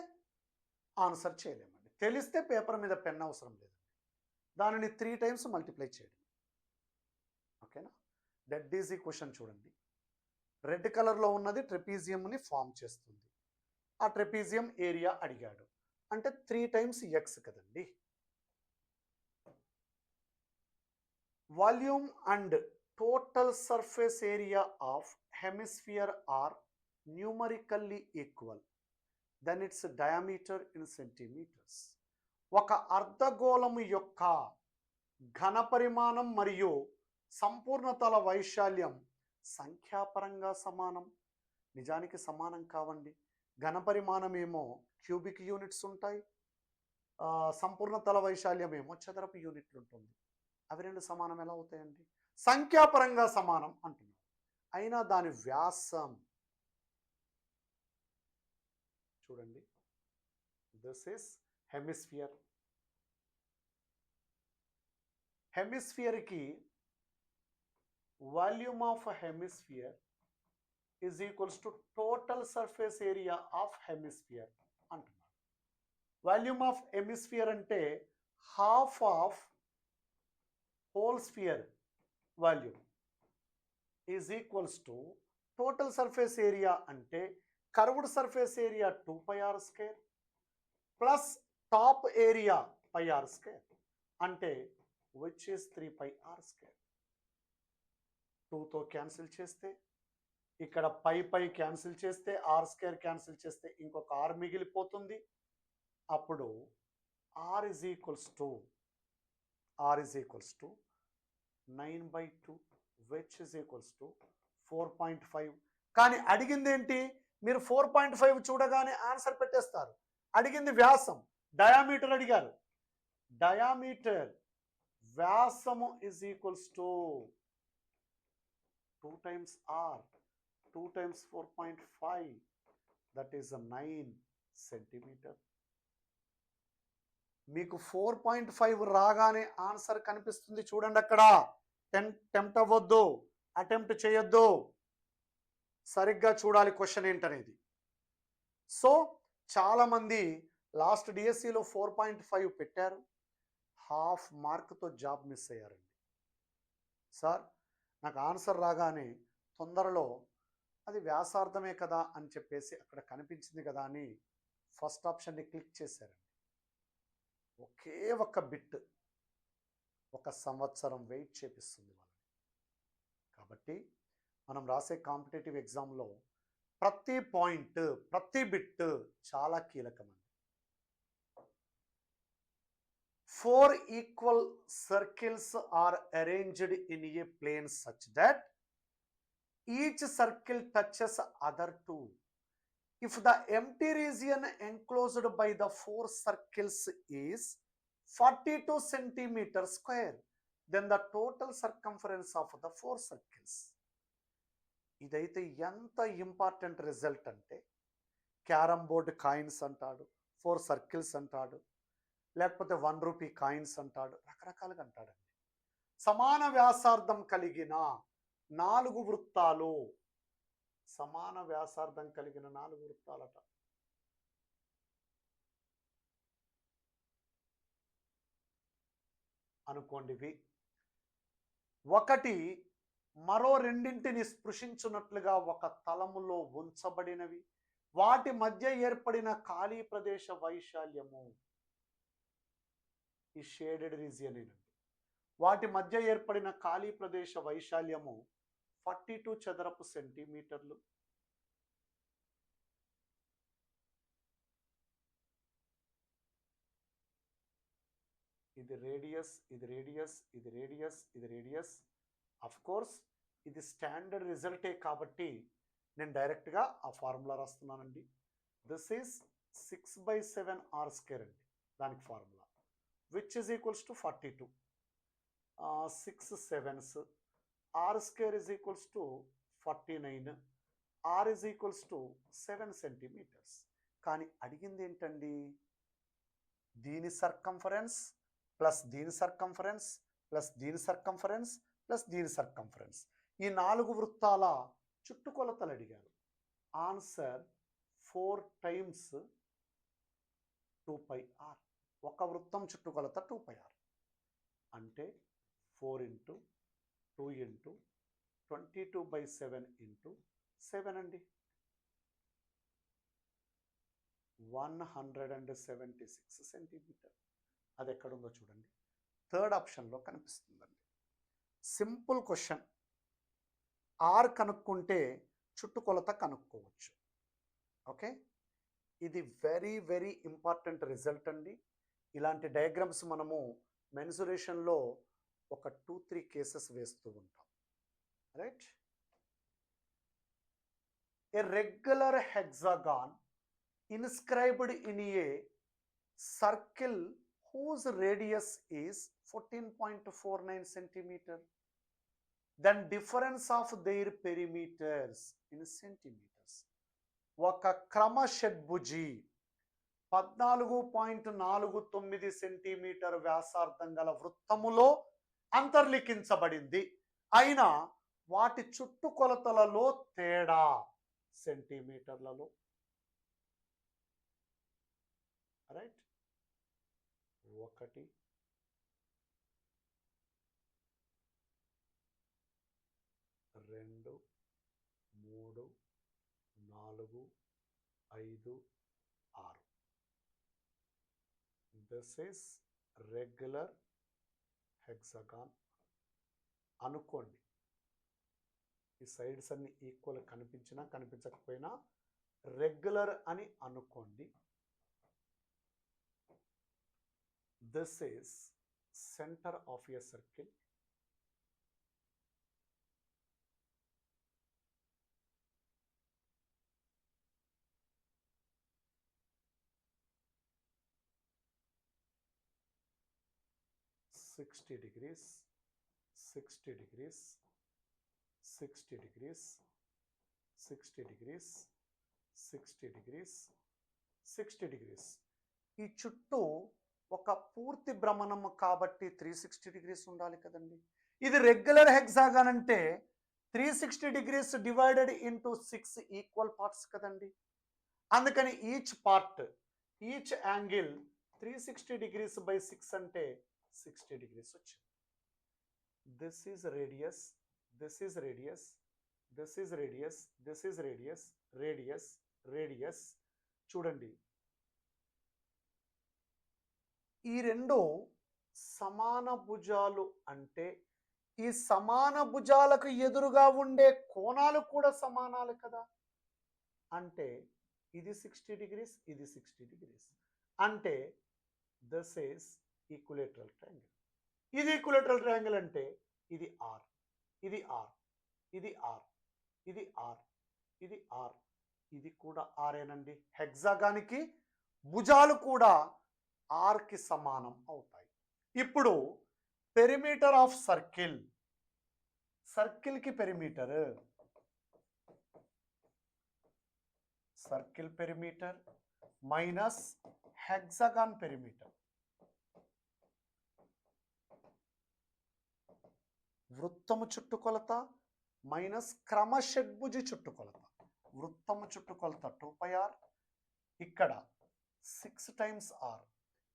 ఆన్సర్ చేయలేమండి. తెలిస్తే పేపర్ మీద పెన్ అవసరం లేదండి, దానిని 3 టైమ్స్ మల్టిప్లై చేయడం. ఓకేనా? డెడ్ ఈజీ క్వశ్చన్ చూడండి. రెడ్ కలర్లో ఉన్నది ట్రెపీజియంని ఫామ్ చేస్తుంది. ఆ ట్రెపీజియం ఏరియా అడిగాడు అంటే 3 టైమ్స్ ఎక్స్ కదండి. Volume and total surface area of hemisphere are numerically equal then its diameter in centimeters. ఒక అర్ధగోళము యొక్క ఘన పరిమాణం మరియు సంపూర్ణతల వైశాల్యం సంఖ్యాపరంగా సమానం. నిజానికి సమానం కావండి. ఘన పరిమాణం ఏమో క్యూబిక్ యూనిట్స్ ఉంటాయి, సంపూర్ణతల వైశాల్యం ఏమో చదరపు యూనిట్లు ఉంటుంది. అవి రెండు సమానం ఎలా అవుతాయండి? సంఖ్యాపరంగా సమానం అంటున్నారు. అయినా దాని వ్యాసం చూడండి, దిస్ ఇస్ హెమిస్ఫియర్. హెమిస్ఫియర్కి volume of hemisphere is equals to total surface area of hemisphere అంటున్నారు. వాల్యూమ్ ఆఫ్ హెమిస్ఫియర్ అంటే half of whole sphere volume is equals to total surface area అంటే curved surface area 2πr² plus top area πr² అంటే which is 3πr². 2తో cancel చేస్తే ఇక్కడ pi cancel చేస్తే r square cancel చేస్తే ఇంకొక r మిగిలిపోతుంది. అప్పుడు r is equals to 9/2 which is equals to 4.5. కానీ అడిగింది ఏంటి? మీరు 4.5 చూడగానే ఆన్సర్ పెట్టేస్తారు. అడిగింది వ్యాసం, డయామీటర్ అడిగారు. డయామీటర్ వ్యాసము is equals to 2 times r, 2 times 4.5, that is a 9 centimeter. మీకు 4.5 రాగానే ఆన్సర్ కనిపిస్తుంది చూడండి. అక్కడ టెంప్ట్ అవ్వద్దు, అటెంప్ట్ చేయొద్దు, సరిగ్గా చూడాలి క్వశ్చన్ ఏంటనేది. సో చాలామంది లాస్ట్ డిఎస్సిలో 4.5 పెట్టారు, హాఫ్ మార్క్తో జాబ్ మిస్ అయ్యారండి. సార్ నాకు ఆన్సర్ రాగానే తొందరలో అది వ్యాసార్థమే కదా అని చెప్పేసి అక్కడ కనిపించింది కదా అని ఫస్ట్ ఆప్షన్ని క్లిక్ చేశారండి. ఒకే ఒక్క బిట్ 1 సంవత్సరం వెయిట్ చేపిస్తుంది వాళ్ళని. కాబట్టి మనం రాసే కాంపిటేటివ్ ఎగ్జామ్లో ప్రతి పాయింట్, ప్రతి బిట్ చాలా కీలకమండి. 4 equal circles are arranged in a plane such that each circle touches other two. If the empty region enclosed by the 4 circles is 42 centimeters square, then the total circumference of the 4 circles. ఇదైతే ఎంత important result అంటే, carrom board coins అంటాడు, 4 circles అంటాడు, లేకపోతే 1 rupee coins అంటాడు, రకరకాలుగా అంటాడండి. సమాన వ్యాసార్థం కలిగిన 4 వృత్తాలు, సమాన వ్యాసార్థం కలిగిన 4 వృత్తాలట. అనుకోండివి ఒకటి మరో రెండింటిని స్పృశించున్నట్లుగా ఒక తలములో ఉంచబడినవి, వాటి మధ్య ఏర్పడిన ఖాళీ ప్రదేశ వైశాల్యము, ఈ షేడెడ్ రీజియన్ ఏనండి, వాటి మధ్య ఏర్పడిన ఖాళీ ప్రదేశ వైశాల్యము 42 చదరపు సెంటీమీటర్లు. ఇది రేడియస్, ఇది రేడియస్, ఇది రేడియస్, ఇది రేడియస్. అఫ్ కోర్స్ ఇది స్టాండర్డ్ రిజల్టే కాబట్టి నేను డైరెక్ట్గా ఆ ఫార్ములా రాస్తున్నానండి. దిస్ ఈజ్ 6/7 r స్క్వేర్ అండి, దానికి formula, which is equals to 42. 6 7s, r square is equals to 49, r is equals to 7 centimetres. కానీ అడిగింది ఏంటండి? దీని సర్కంఫరెన్స్ ప్లస్ దీని సర్కంఫరెన్స్ ప్లస్ దీని సర్కంఫరెన్స్ ప్లస్ దీని సర్కంఫరెన్స్, ఈ 4 వృత్తాల చుట్టుకొలతలు అడిగారు. Answer 4 times 2πr. ఒక వృత్తం చుట్టుకొలత 2πr అంటే 4 into 2 into 22/7 into 7 అండి, 176 సెంటీమీటర్. అది ఎక్కడుందో చూడండి, థర్డ్ ఆప్షన్లో కనిపిస్తుందండి. Simple question. ఆర్ కనుక్కుంటే చుట్టుకొలత కనుక్కోవచ్చు. ఓకే, ఇది వెరీ వెరీ ఇంపార్టెంట్ రిజల్ట్ అండి. ఇలాంటి డయాగ్రామ్స్ మనము మెన్సురేషన్లో ఒక 2-3 కేసెస్ వేస్తూ ఉంటాం. Right, A regular hexagon inscribed in a circle whose radius is 14.49 centimeter, then difference of their perimeters in centimeters. ఒక క్రమ షడ్భుజి 14.49 సెంటీమీటర్ వ్యాసార్థం గల వృత్తములో అంతర్లిఖించబడింది, అయినా వాటి చుట్టుకొలతలలో తేడా సెంటీమీటర్లలో. Right, 1 2 3 4 5 6. This is regular hexagon అనుకోండి. ఈ సైడ్స్ అన్ని ఈక్వల్ కనిపించినా కనిపించకపోయినా రెగ్యులర్ అని అనుకోండి. This is centre of a circle. Sixty degrees, 60 degrees, 60 degrees, 60 degrees, 60 degrees, 60 degrees. ఈ చుట్టూ ఒక పూర్తి భ్రమణం కాబట్టి 360 డిగ్రీస్ ఉండాలి కదండి. ఇది రెగ్యులర్ హెక్సాగాన్ అంటే 360 degrees divided into 6 equal parts కదండి. అందుకని each part, each angle 360 degrees by 6 అంటే 60 డిగ్రీస్ వచ్చింది. This is radius, this is radius, this is radius, this is radius, radius, radius. చూడండి, ఈ రెండు సమాన భుజాలు అంటే ఈ సమాన భుజాలకు ఎదురుగా ఉండే కోణాలు కూడా సమానాలు కదా. అంటే ఇది 60 డిగ్రీస్, ఇది 60 డిగ్రీస్. అంటే దిస్ ఈజ్ ఈక్విలేటరల్ ట్రయాంగిల్. ఇది ఈక్విలేటరల్ ట్రయాంగిల్ అంటే ఇది ఆర్, ఇది ఆర్, ఇది ఆర్, ఇది ఆర్, ఇది ఆర్, ఇది కూడా ఆరేనండి. హెక్సాగానికి భుజాలు కూడా ఆర్కి సమానం అవుతాయి. ఇప్పుడు పెరిమీటర్ ఆఫ్ సర్కిల్, సర్కిల్కి perimeter, circle perimeter minus hexagon perimeter. వృత్తము చుట్టుకొలత మైనస్ క్రమషడ్భుజి చుట్టుకొలత. వృత్తము చుట్టుకొలత 2πr, ఇక్కడ 6 times r.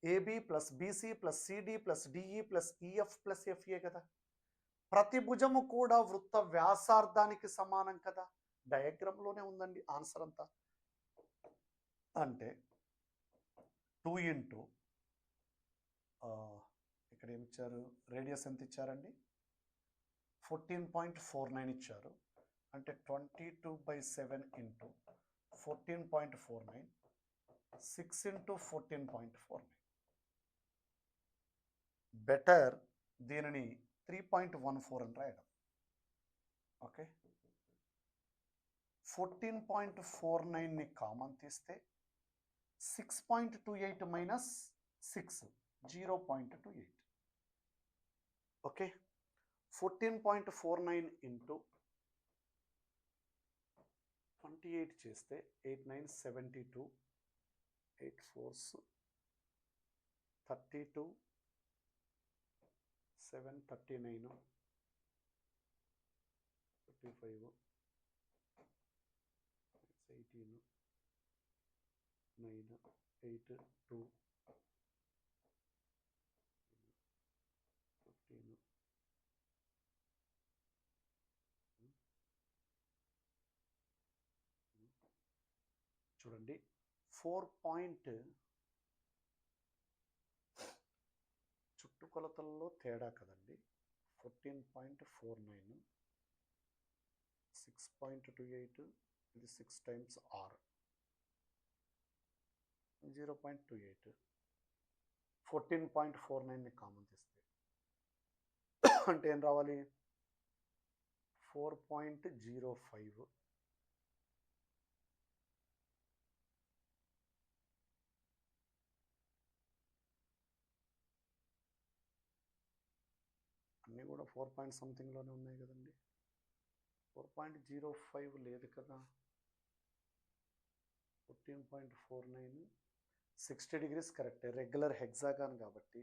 AB plus BC plus CD plus DE plus EF plus FA కదా. ప్రతి భుజము కూడా వృత్త వ్యాసార్థానికి సమానం కదా. డయాగ్రామ్లోనే ఉందండి ఆన్సర్ అంతా. అంటే 2 ఇంటూ ఇక్కడ ఏమిచ్చారు, రేడియస్ ఎంత ఇచ్చారండి, 14.49 ఇచ్చారు. అంటే 22/7 ఇంటూ 14.49, 6 ఇంటూ 14.49. బెటర్ దీనిని 3.14 అని రాయడం. ఓకే, 14.49ని కామన్ తీస్తే 6.28 మైనస్ 6, 0.28. ఓకే, 14.49 ఇంటూ 28 చేస్తే 8 9 72, 8 4s 32, 7 39, 55, 18, 9, 8, 2, 15. చూడండి 4 చుట్టుకొలతల్లో తేడా కదండి. 14.49, 6.28, ఇది 6 టైమ్స్ ఆర్, 0.28. 14.49ని కామన్ తీస్తే అంటే ఏం రావాలి, 4.05. అన్నీ కూడా 4 పాయింట్ సంథింగ్లోనే ఉన్నాయి కదండి. 4.05 లేదు కదా. 14.49, 60 డిగ్రీస్ కరెక్టే, రెగ్యులర్ హెక్సాగాన్ కాబట్టి.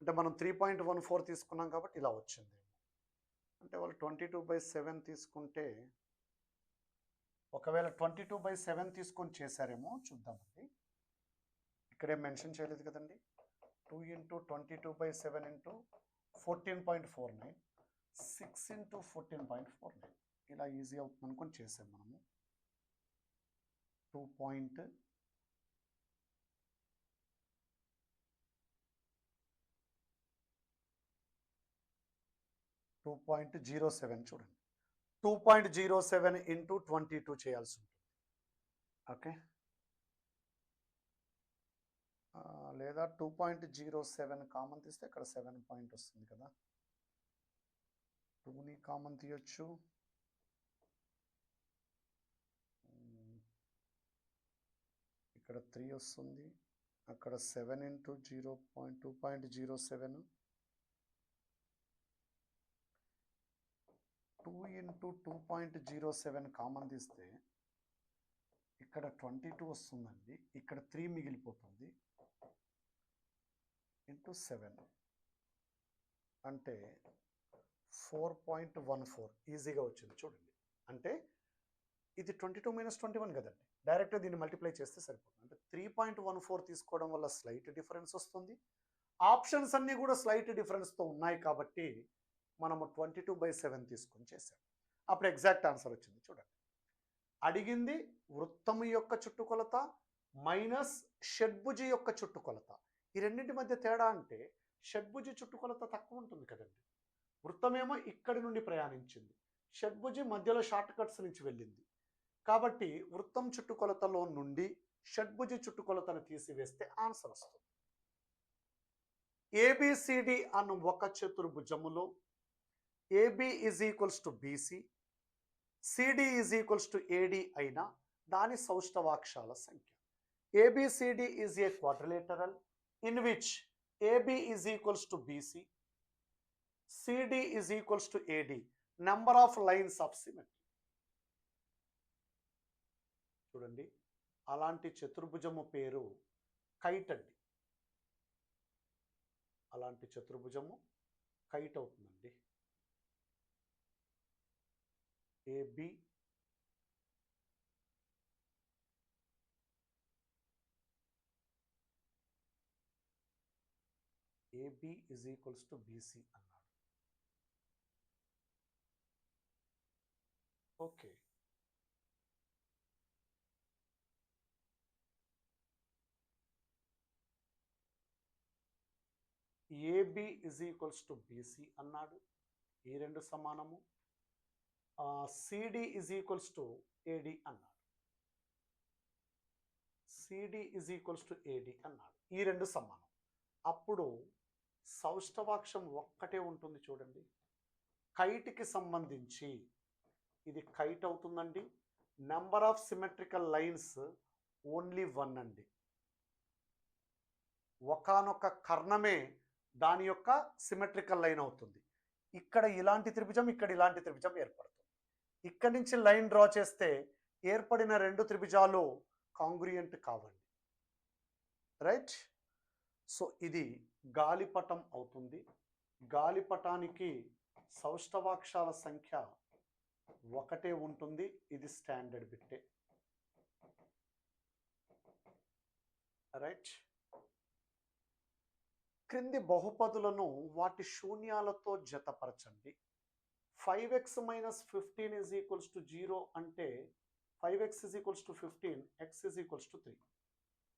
అంటే మనం 3.14 తీసుకున్నాం కాబట్టి ఇలా వచ్చింది. అంటే వాళ్ళు 22/7 తీసుకుంటే, ఒకవేళ 22/7 తీసుకొని చేశారేమో చూద్దామండి. ఇక్కడే మెన్షన్ చేయలేదు కదండి. 2 ఇంటూ 22/7 ఇంటూ 14.49, 6 ఇంటూ 14.49, ఇలా ఈజీ అవుతుంది అనుకొని చేసాం మనము. 2. 2.07 చూడండి, 2.07 ఇంటూ 22 చేయాల్సి ఉంటుంది. ఓకే, లేదా 2.07 కామన్ తీస్తే ఇక్కడ 7 పాయింట్ వస్తుంది కదా, 2ని కామన్ తీయొచ్చు. ఇక్కడ 3 వస్తుంది, అక్కడ 7 ఇంటూ 2.07, 2 ఇంటూ 2.07 కామన్ తీస్తే ఇక్కడ 22 వస్తుందండి, ఇక్కడ 3 మిగిలిపోతుంది, ఇంటూ 7 అంటే 4.14 ఈజీగా వచ్చింది చూడండి. అంటే ఇది 22 - 21 కదండి, డైరెక్ట్గా దీన్ని మల్టిప్లై చేస్తే సరిపోతుంది. అంటే 3.14 తీసుకోవడం వల్ల స్లైట్ డిఫరెన్స్ వస్తుంది. ఆప్షన్స్ అన్నీ కూడా స్లైట్ డిఫరెన్స్తో ఉన్నాయి కాబట్టి మనము 22/7 తీసుకొని చేసాం. అప్పుడు ఎగ్జాక్ట్ ఆన్సర్ వచ్చింది చూడండి. అడిగింది వృత్తము యొక్క చుట్టుకొలత మైనస్ షడ్భుజి యొక్క చుట్టుకొలత. ఈ రెండింటి మధ్య తేడా అంటే షడ్భుజి చుట్టుకొలత తక్కువ ఉంటుంది కదండి. వృత్తమేమో ఇక్కడి నుండి ప్రయాణించింది, షడ్భుజి మధ్యలో షార్ట్ కట్స్ నుంచి వెళ్ళింది. కాబట్టి వృత్తం చుట్టుకొలతలో నుండి షడ్భుజి చుట్టుకొలతను తీసివేస్తే ఆన్సర్ వస్తుంది. ఏబిసిడి అన్న ఒక చతుర్భుజములో AB is equals to BC, CD is equals to AD అయినా దాని సౌష్ఠవాక్షాల సంఖ్య. ABCD is a quadrilateral in which AB is equals to BC, CD is equals to AD, number of lines of symmetry. చూడండి, అలాంటి చతుర్భుజము పేరు kite అండి. అలాంటి చతుర్భుజము కైట్ అవుతుందండి. AB AB is equals to BC అన్నాడు. Okay, AB is equals to BC అన్నాడు, ఈ రెండు సమానము. CD is equals to A D అన్నాడు, C D is equals to A D అన్నాడు, ఈ రెండు సమానం. అప్పుడు సౌష్ఠవాక్షం ఒక్కటే ఉంటుంది చూడండి. కైట్కి సంబంధించి ఇది కైట్ అవుతుందండి. Number of symmetrical lines only 1 అండి. ఒకానొక కర్ణమే దాని యొక్క సిమెట్రికల్ లైన్ అవుతుంది. ఇక్కడ ఇలాంటి త్రిభుజం, ఇక్కడ ఇలాంటి త్రిభుజం ఏర్పడుతుంది. ఇక్కడి నుంచి లైన్ డ్రా చేస్తే ఏర్పడిన రెండు త్రిభుజాలు కాంగ్రుయంట్ కావండి. రైట్? సో ఇది గాలిపటం అవుతుంది. గాలిపటానికి సౌష్ఠవాక్షాల సంఖ్య ఒకటే ఉంటుంది. ఇది స్టాండర్డ్ బిట్టే. రైట్? క్రింది బహుపదులను వాటి శూన్యాలతో జతపరచండి. 5x - 15 ఈజ్ ఈక్వల్స్ టు 0 అంటే 5x is equals to 15, x is equals to 3.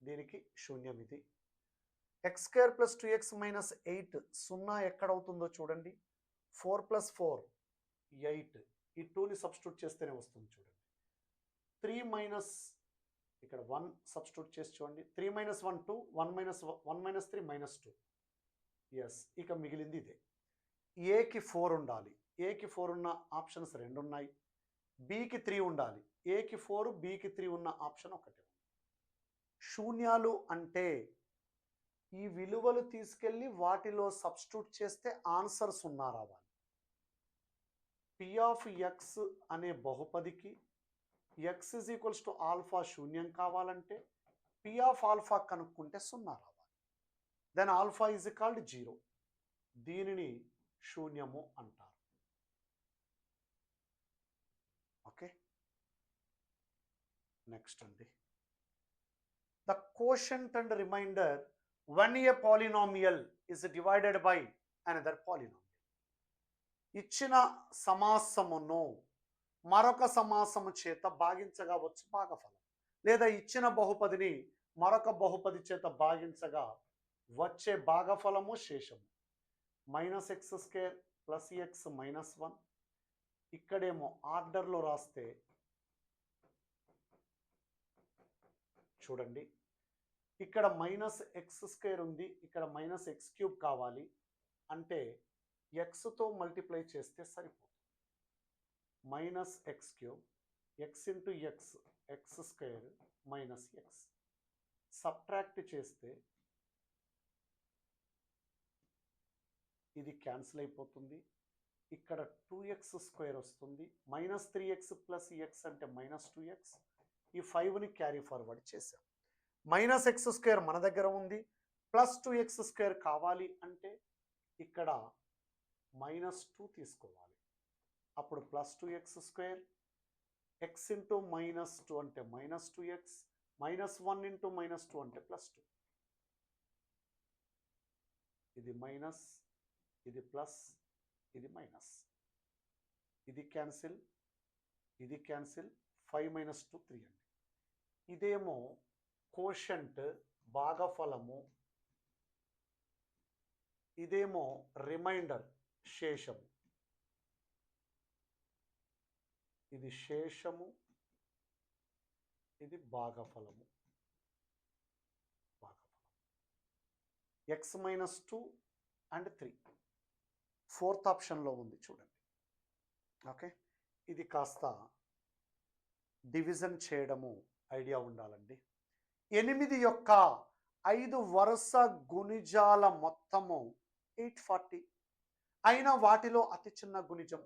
దీనికి శూన్యం ఇది. x² + 2x - 8 0 ఎక్కడవుతుందో చూడండి. 4 + 4 8, ఈ 2ని సబ్స్టిట్యూట్ చేస్తేనే వస్తుంది చూడండి. 3 - ఇక్కడ 1 సబ్స్టిట్యూట్ చేసి చూడండి. 3 - 1 2, 1 - 3 -2. ఎస్, ఇక మిగిలింది ఇదే. ఏకి 4 ఉండాలి. ఏకి 4 ఉన్న ఆప్షన్స్ 2 ఉన్నాయి. బికి 3 ఉండాలి. ఏకి 4, బికి 3 ఉన్న ఆప్షన్ ఒకటే ఉంది. శూన్యాలు అంటే ఈ విలువలు తీసుకెళ్ళి వాటిలో సబ్స్టిట్యూట్ చేస్తే ఆన్సర్ 0 రావాలి. p(x) అనే బహుపదికి x = ఆల్ఫా శూన్యం కావాలంటే p(α) కనుక్కుంటే 0 రావాలి. Then alpha is called 0. దీనిని శూన్యము అంటారు. ఓకే, నెక్స్ట్ అండి. The quotient and remainder when a polynomial is divided by another polynomial. ఇచ్చిన సమాసమును మరొక సమాసము చేత భాగించగా వచ్చు భాగఫలం, లేదా ఇచ్చిన బహుపదిని మరొక బహుపది చేత భాగించగా వచ్చే భాగఫలము శేషము. -x² plus X minus 1. ఇక్కడేమో ఆర్డర్లో రాస్తే చూడండి, ఇక్కడ మైనస్ ఎక్స్ స్క్వేర్ ఉంది, ఇక్కడ మైనస్ ఎక్స్ క్యూబ్ కావాలి అంటే ఎక్స్తో మల్టిప్లై చేస్తే సరిపోతుంది. Minus X cube X into X, X square minus X. Subtract చేస్తే ఇది క్యాన్సిల్ అయిపోతుంది. ఇక్కడ 2x స్క్వేర్ వస్తుంది. మైనస్ 3x ప్లస్ ఎక్స్ అంటే మైనస్ 2x. ఈ 5ని క్యారీ ఫార్వర్డ్ చేసాం. మైనస్ ఎక్స్ స్క్వేర్ మన దగ్గర ఉంది, ప్లస్ 2x స్క్వేర్ కావాలి అంటే ఇక్కడ మైనస్ 2 తీసుకోవాలి. అప్పుడు plus 2x square, X into minus 2 అంటే minus 2x, minus 1 into minus 2 అంటే ప్లస్ 2. ఇది మైనస్, ఇది ప్లస్, ఇది మైనస్, ఇది క్యాన్సిల్, ఇది క్యాన్సిల్. 5 మైనస్ 2 3 అండి. ఇదేమో కోషంట్ భాగఫలము, ఇదేమో రిమైండర్ శేషము. ఇది శేషము, ఇది భాగఫలము. ఎక్స్ మైనస్ 2 అండ్ 3 4th ఆప్షన్లో ఉంది చూడండి. ఓకే, ఇది కాస్త డివిజన్ చేయడము ఐడియా ఉండాలండి. 8 యొక్క 5 వరుస గుణిజాల మొత్తము 840 అయినా వాటిలో అతి చిన్న గుణిజం.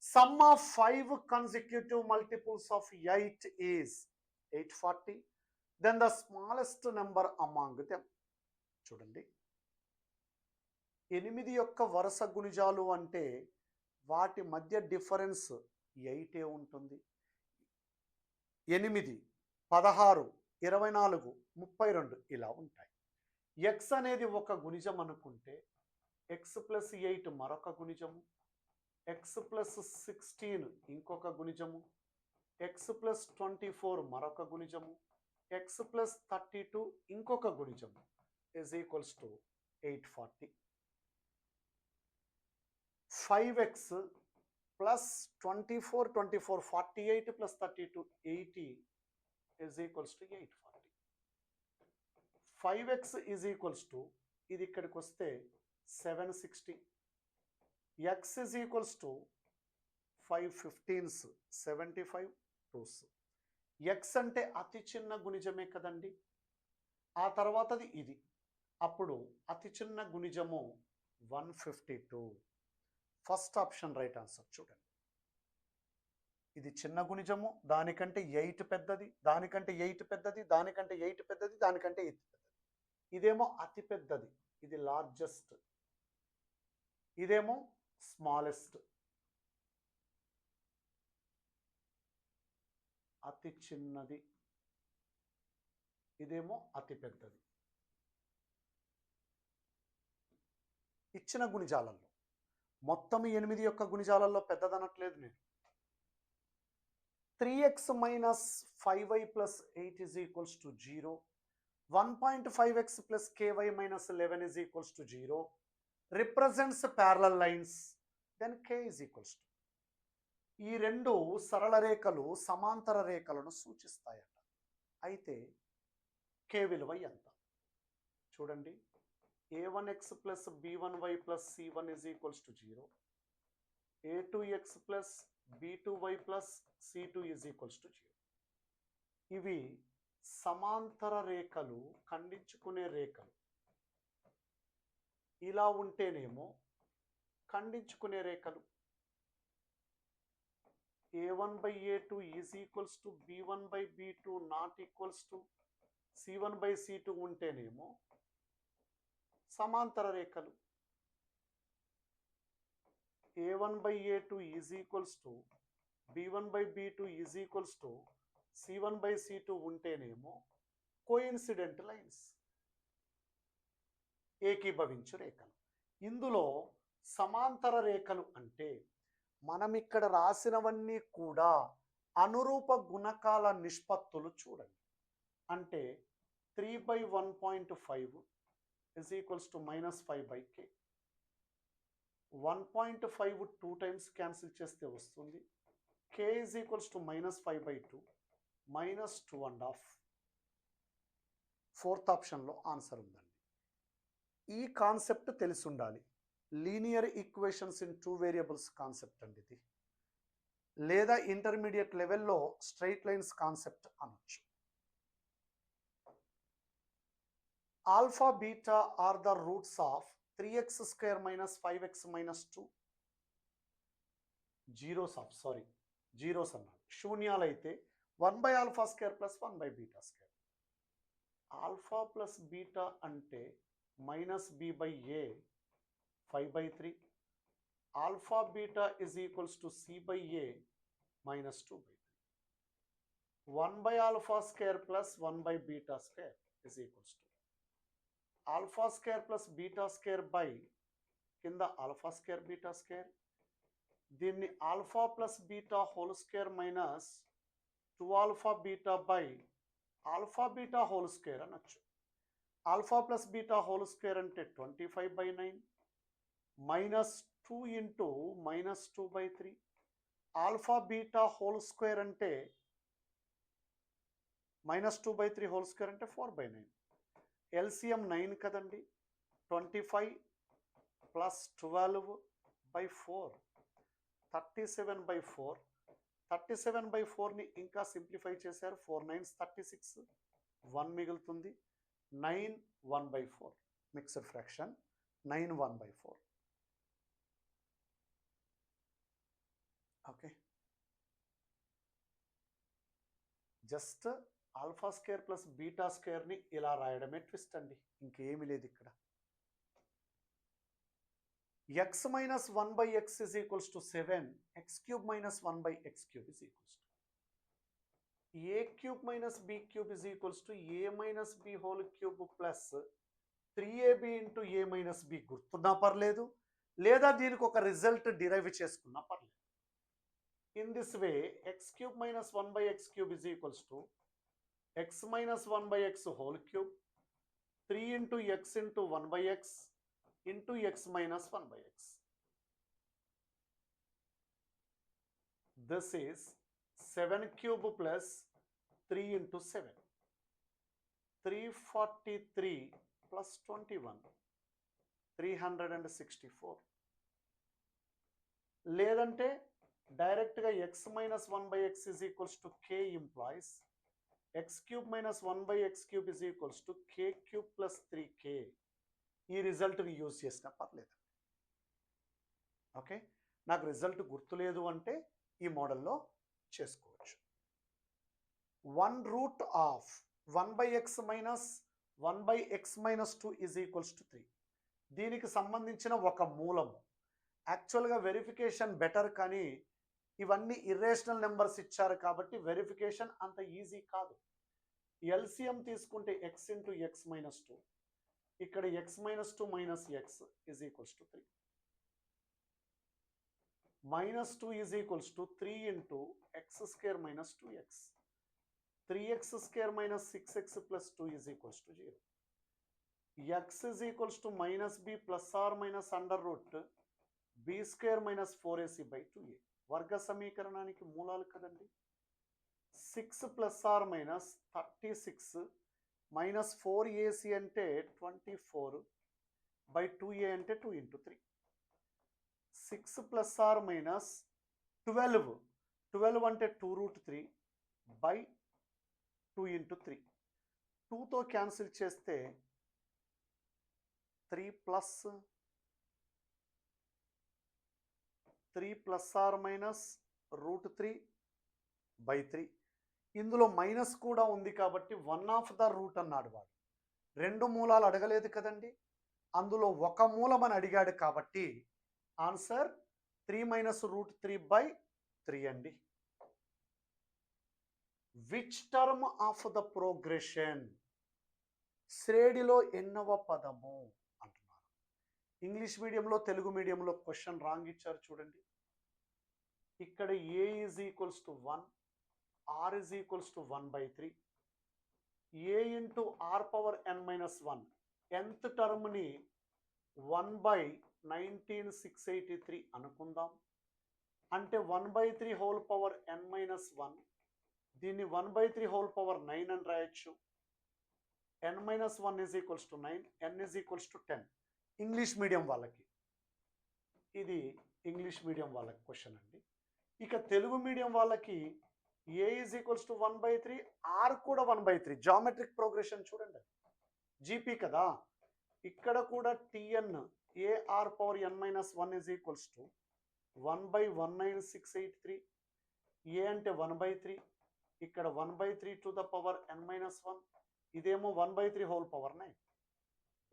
Sum of 5 consecutive multiples of 8 is 840. Then the smallest number among them. చూడండి, 8 యొక్క వరుస గుణిజాలు అంటే వాటి మధ్య డిఫరెన్స్ 8 ఉంటుంది. 8, 16, 24, 32 ఇలా ఉంటాయి. ఎక్స్ అనేది ఒక గుణిజం అనుకుంటే ఎక్స్ ప్లస్ 8 మరొక గుణిజము, ఎక్స్ ప్లస్ 16 ఇంకొక గుణిజము, ఎక్స్ ప్లస్ 24 మరొక గుణిజము, ఎక్స్ ప్లస్ 32 ఇంకొక గుణిజము is equals to 840. 5x plus 24, 24, 48 plus 32, 80 is equals to 840. 5x is equals to, ఇది ఇక్కడికి వస్తే 760. x is equals to 5 15s 75 2s. x అంటే అతి చిన్న గుణిజమే కదండి. ఆ తర్వాతది ఇది, అప్పుడు అతి చిన్న గుణిజము 152. First option right answer. చూడండి, ఇది చిన్న గుణిజము, దానికంటే 8 పెద్దది, దానికంటే 8 పెద్దది, దానికంటే 8 పెద్దది, దానికంటే 8 పెద్దది. ఇదేమో అతి పెద్దది, ఇది లార్జెస్ట్, ఇదేమో స్మాలెస్ట్. అతి చిన్నది, ఇదేమో అతి పెద్దది. ఇచ్చిన గుణిజాలలో మొత్తం 8 యొక్క గుణిజాలలో పెద్దదనట్లేదు నేను. 3x minus 5y plus 8 is equals to 0. 1.5x plus ky minus 11 is equals to 0. Represents parallel lines. Then k is equals to. ఈ రెండు సరళ రేఖలు సమాంతర రేఖలను సూచిస్తాయట. అయితే k విలువ ఎంత? చూడండి, a1x plus b1y plus c1 is equals to 0. a2x plus b2y plus c2 is equals to 0. ఇవి సమాంతర రేఖలు, ఖండించుకునే రేఖలు. ఇలా ఉంటేనేమో ఖండించుకునే రేఖలు. a1 by a2 is equals to b1 by b2 not equals to c1 by c2 ఉంటేనేమో సమాంతర రేఖలు. a1 by a2 is equals to b1 by b2 is equals to c1 by c2 ఉంటేనేమో కోయిన్సిడెంట్ లైన్స్, ఏకీభవించు రేఖలు. ఇందులో సమాంతర రేఖలు అంటే మనం ఇక్కడ రాసినవన్నీ కూడా అనురూప గుణకాల నిష్పత్తులు. చూడండి, అంటే 3/1.5 is equals to minus 5 by k. 1.5 2 times cancel చేస్తే వస్తుంది. k is equals to -5/2 -2.5. Fourth ఆప్షన్లో ఆన్సర్ ఉందండి. ఈ కాన్సెప్ట్ తెలిసి ఉండాలి. Linear equations in 2 variables concept అండి ఇది, లేదా ఇంటర్మీడియట్ లెవెల్లో స్ట్రైట్ లైన్స్ కాన్సెప్ట్ అనొచ్చు. Alpha beta are the roots of 3x² - 5x - 2 zeros అన్నాడు. శూన్యాలైతే 1/α² + 1/β². ఆల్ఫా ప్లస్ బీటా అంటే -b/a 5/3. Alpha beta is equals to c/a -2/3. 1/α² + 1/β² is equals to α² + β² by కింద α² β², దీన్ని alpha plus beta whole square minus 2α beta by alpha beta whole square అనొచ్చు. Alpha plus beta whole square అంటే 25/9 -2 into -2/3. Alpha beta whole square అంటే -2/3 whole square అంటే 4/9. LCM 9 కదండి. 25 + 12/4 37/4. 37/4ని ఇంకా simplify చేశారు. 4 9s 36, 1 మిగులుతుంది. 9 1/4 మిక్స్డ్ ఫ్రాక్షన్ 9 1/4. ఓకే, జస్ట్ α² + β²ని ఇలా రాయడమే ట్విస్ట్ అండి, ఇంకేమీ లేదు ఇక్కడ. x - 1/x is equals to 7, x³ - 1/x³ is equals to a³ - b³ is equals to a - b whole cube plus 3ab into a - b గుర్తున్నా పర్లేదు, లేదా దీనికి ఒక రిజల్ట్ డిరైవ్ చేసుకున్నా పర్లేదు. In this way x³ - 1/x³ is equals to x - 1/x whole cube 3 into x into 1/x into x minus 1/x. This is 7 cube plus 3 into 7. 343 plus 21. 364. లేదంటే డైరెక్ట్గా x minus 1/x is equals to k implies x³ minus 1/x³ is equals to k³ plus 3k. ఈ రిజల్ట్ని use చేసినా పర్లేదు. Okay, నాకు result గుర్తులేదు అంటే ఈ మోడల్లో చేసుకోవచ్చు. 1 root of 1/x minus 1/x - 2 is equals to 3. దీనికి సంబంధించిన ఒక మూలము. యాక్చువల్గా వెరిఫికేషన్ బెటర్, కానీ ఇవన్నీ ఇర్రేషనల్ నెంబర్స్ ఇచ్చారు కాబట్టి వెరిఫికేషన్ అంత ఈజీ కాదు. ఎల్సిఎం తీసుకుంటే x ఇంటూ x - 2, ఇక్కడ x - 2 minus x is equals to 3. -2 is equals to 3 into x² minus 2x. 3x² minus 6x plus 2 is equals to 0. x is equals to -b plus or minus under root b² minus 4ac by 2a. వర్గ సమీకరణానికి మూలాలు కదండి. 6 plus or minus 36 minus 4ac అంటే 24 by 2a అంటే 2 into 3. 6 plus or minus 12 అంటే 2 root 3 by 2 into 3. 2తో cancel చేస్తే 3 plus or minus root 3 by 3. ఇందులో మైనస్ కూడా ఉంది కాబట్టి 1 ఆఫ్ ద రూట్ అన్నాడు వాడు. 2 మూలాలు అడగలేదు కదండి, అందులో ఒక మూలం అని అడిగాడు కాబట్టి ఆన్సర్ 3 minus root 3 by 3 అండి. Which term of the progression, శ్రేణిలో ఎన్నవ పదము అంటున్నారు. ఇంగ్లీష్ మీడియంలో తెలుగు మీడియంలో క్వశ్చన్ రాంగ్ ఇచ్చారు చూడండి. ఇక్కడ a is equals to 1, r is equals to 1/3. a into r power n minus 1 nth టర్మ్ని 1/19683 అనుకుందాం. అంటే 1/3 హోల్ పవర్ n-1, దీన్ని 1/3 హోల్ పవర్ 9 అని రాయొచ్చు. n-1 = 9, n = 10. ఇంగ్లీష్ మీడియం వాళ్ళకి ఇది ఇంగ్లీష్ మీడియం వాళ్ళకి క్వశ్చన్ అండి. ఇక తెలుగు మీడియం వాళ్ళకి a = 1/3, r కూడా 1/3. జామెట్రిక్ ప్రోగ్రెషన్ చూడండి, జీపీ కదా. ఇక్కడ కూడా tn ar power n-1 = 1/19683. a అంటే 1/3, ఇక్కడ 1/3 టు ద పవర్ n-1, ఇదేమో 1/3 whole power 9.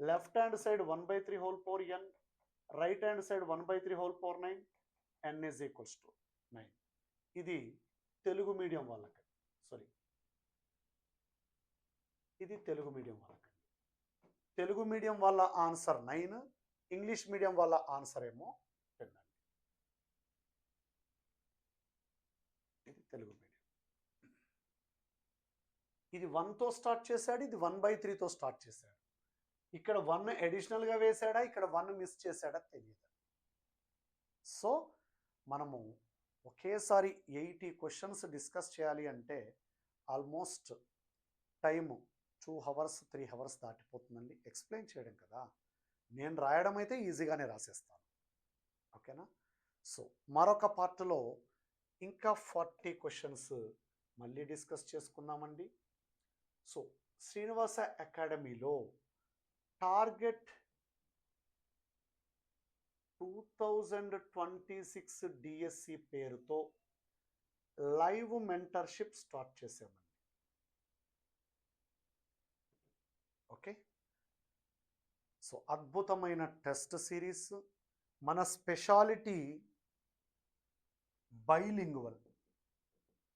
Left hand side 1/3 whole power n, right hand side 1/3 whole power 9, n = 9. ఇది తెలుగు మీడియం వాళ్ళకి, ఇది తెలుగు మీడియం వాళ్ళకి. తెలుగు మీడియం వాళ్ళ ఆన్సర్ 9, ఇంగ్లీష్ మీడియం వాళ్ళ ఆన్సర్ ఏమో 10 అండి. ఇది తెలుగు మీడియం. ఇది 1తో స్టార్ట్ చేశాడు, ఇది 1/3తో స్టార్ట్ చేశాడు. ఇక్కడ 1 అడిషనల్గా వేశాడా, ఇక్కడ 1 మిస్ చేశాడా తెలియదు. సో మనము ఒకేసారి 80 క్వశ్చన్స్ డిస్కస్ చేయాలి అంటే ఆల్మోస్ట్ టైము 2 hours 3 hours దాటిపోతుందండి. ఎక్స్ప్లెయిన్ చేయడం కదా, నేను రాయడం అయితే ఈజీగానే రాసేస్తాను. ఓకేనా. సో మరొక పార్ట్లో ఇంకా 40 క్వశ్చన్స్ మళ్ళీ డిస్కస్ చేసుకుందామండి. సో శ్రీనివాస అకాడమీలో టార్గెట్ 2026 డిఎస్సి పేరుతో లైవ్ మెంటర్షిప్ స్టార్ట్ చేసామండి. ఓకే. సో అద్భుతమైన టెస్ట్ సిరీస్. మన speciality bilingual,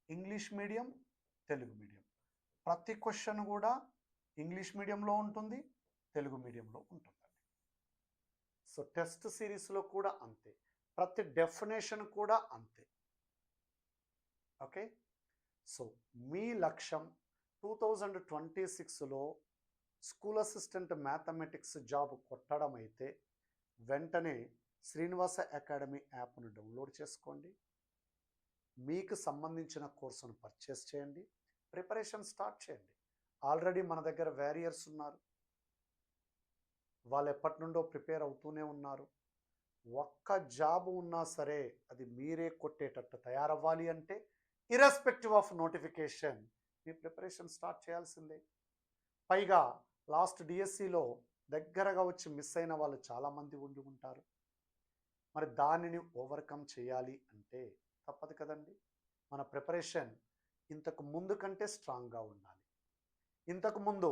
English medium, Telugu medium. ప్రతి క్వశ్చన్ కూడా ఇంగ్లీష్ మీడియంలో ఉంటుంది, తెలుగు మీడియంలో ఉంటుందండి. సో టెస్ట్ సిరీస్లో కూడా అంతే, ప్రతి డెఫినేషన్ కూడా అంతే. ఓకే. సో మీ లక్ష్యం 2026లో స్కూల్ అసిస్టెంట్ మ్యాథమెటిక్స్ జాబ్ కొట్టడం అయితే వెంటనే శ్రీనివాస అకాడమీ యాప్ను డౌన్లోడ్ చేసుకోండి. మీకు సంబంధించిన కోర్సును పర్చేస్ చేయండి, ప్రిపరేషన్ స్టార్ట్ చేయండి. ఆల్రెడీ మన దగ్గర వారియర్స్ ఉన్నారు, వాళ్ళు ఎప్పటి నుండో ప్రిపేర్ అవుతూనే ఉన్నారు. ఒక్క జాబ్ ఉన్నా సరే అది మీరే కొట్టేటట్టు తయారవ్వాలి అంటే irrespective of notification me preparation start చేయాల్సిందే. పైగా లాస్ట్ డిఎస్సిలో దగ్గరగా వచ్చి మిస్ అయిన వాళ్ళు చాలామంది ఉండి ఉంటారు. మరి దానిని ఓవర్కమ్ చేయాలి అంటే తప్పదు కదండి. మన ప్రిపరేషన్ ఇంతకు ముందు కంటే స్ట్రాంగ్గా ఉండాలి. ఇంతకు ముందు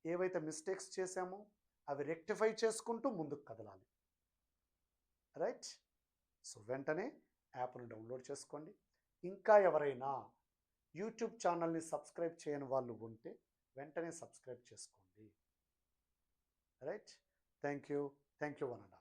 ఏవైతే మిస్టేక్స్ చేశామో అవి రెక్టిఫై చేసుకుంటూ ముందుకు కదలాలి. రైట్. సో వెంటనే యాప్ను డౌన్లోడ్ చేసుకోండి. ఇంకా ఎవరైనా యూట్యూబ్ ఛానల్ని సబ్స్క్రైబ్ చేయని వాళ్ళు ఉంటే వెంటనే సబ్స్క్రైబ్ చేసుకోండి. Right. Thank you 1 and all.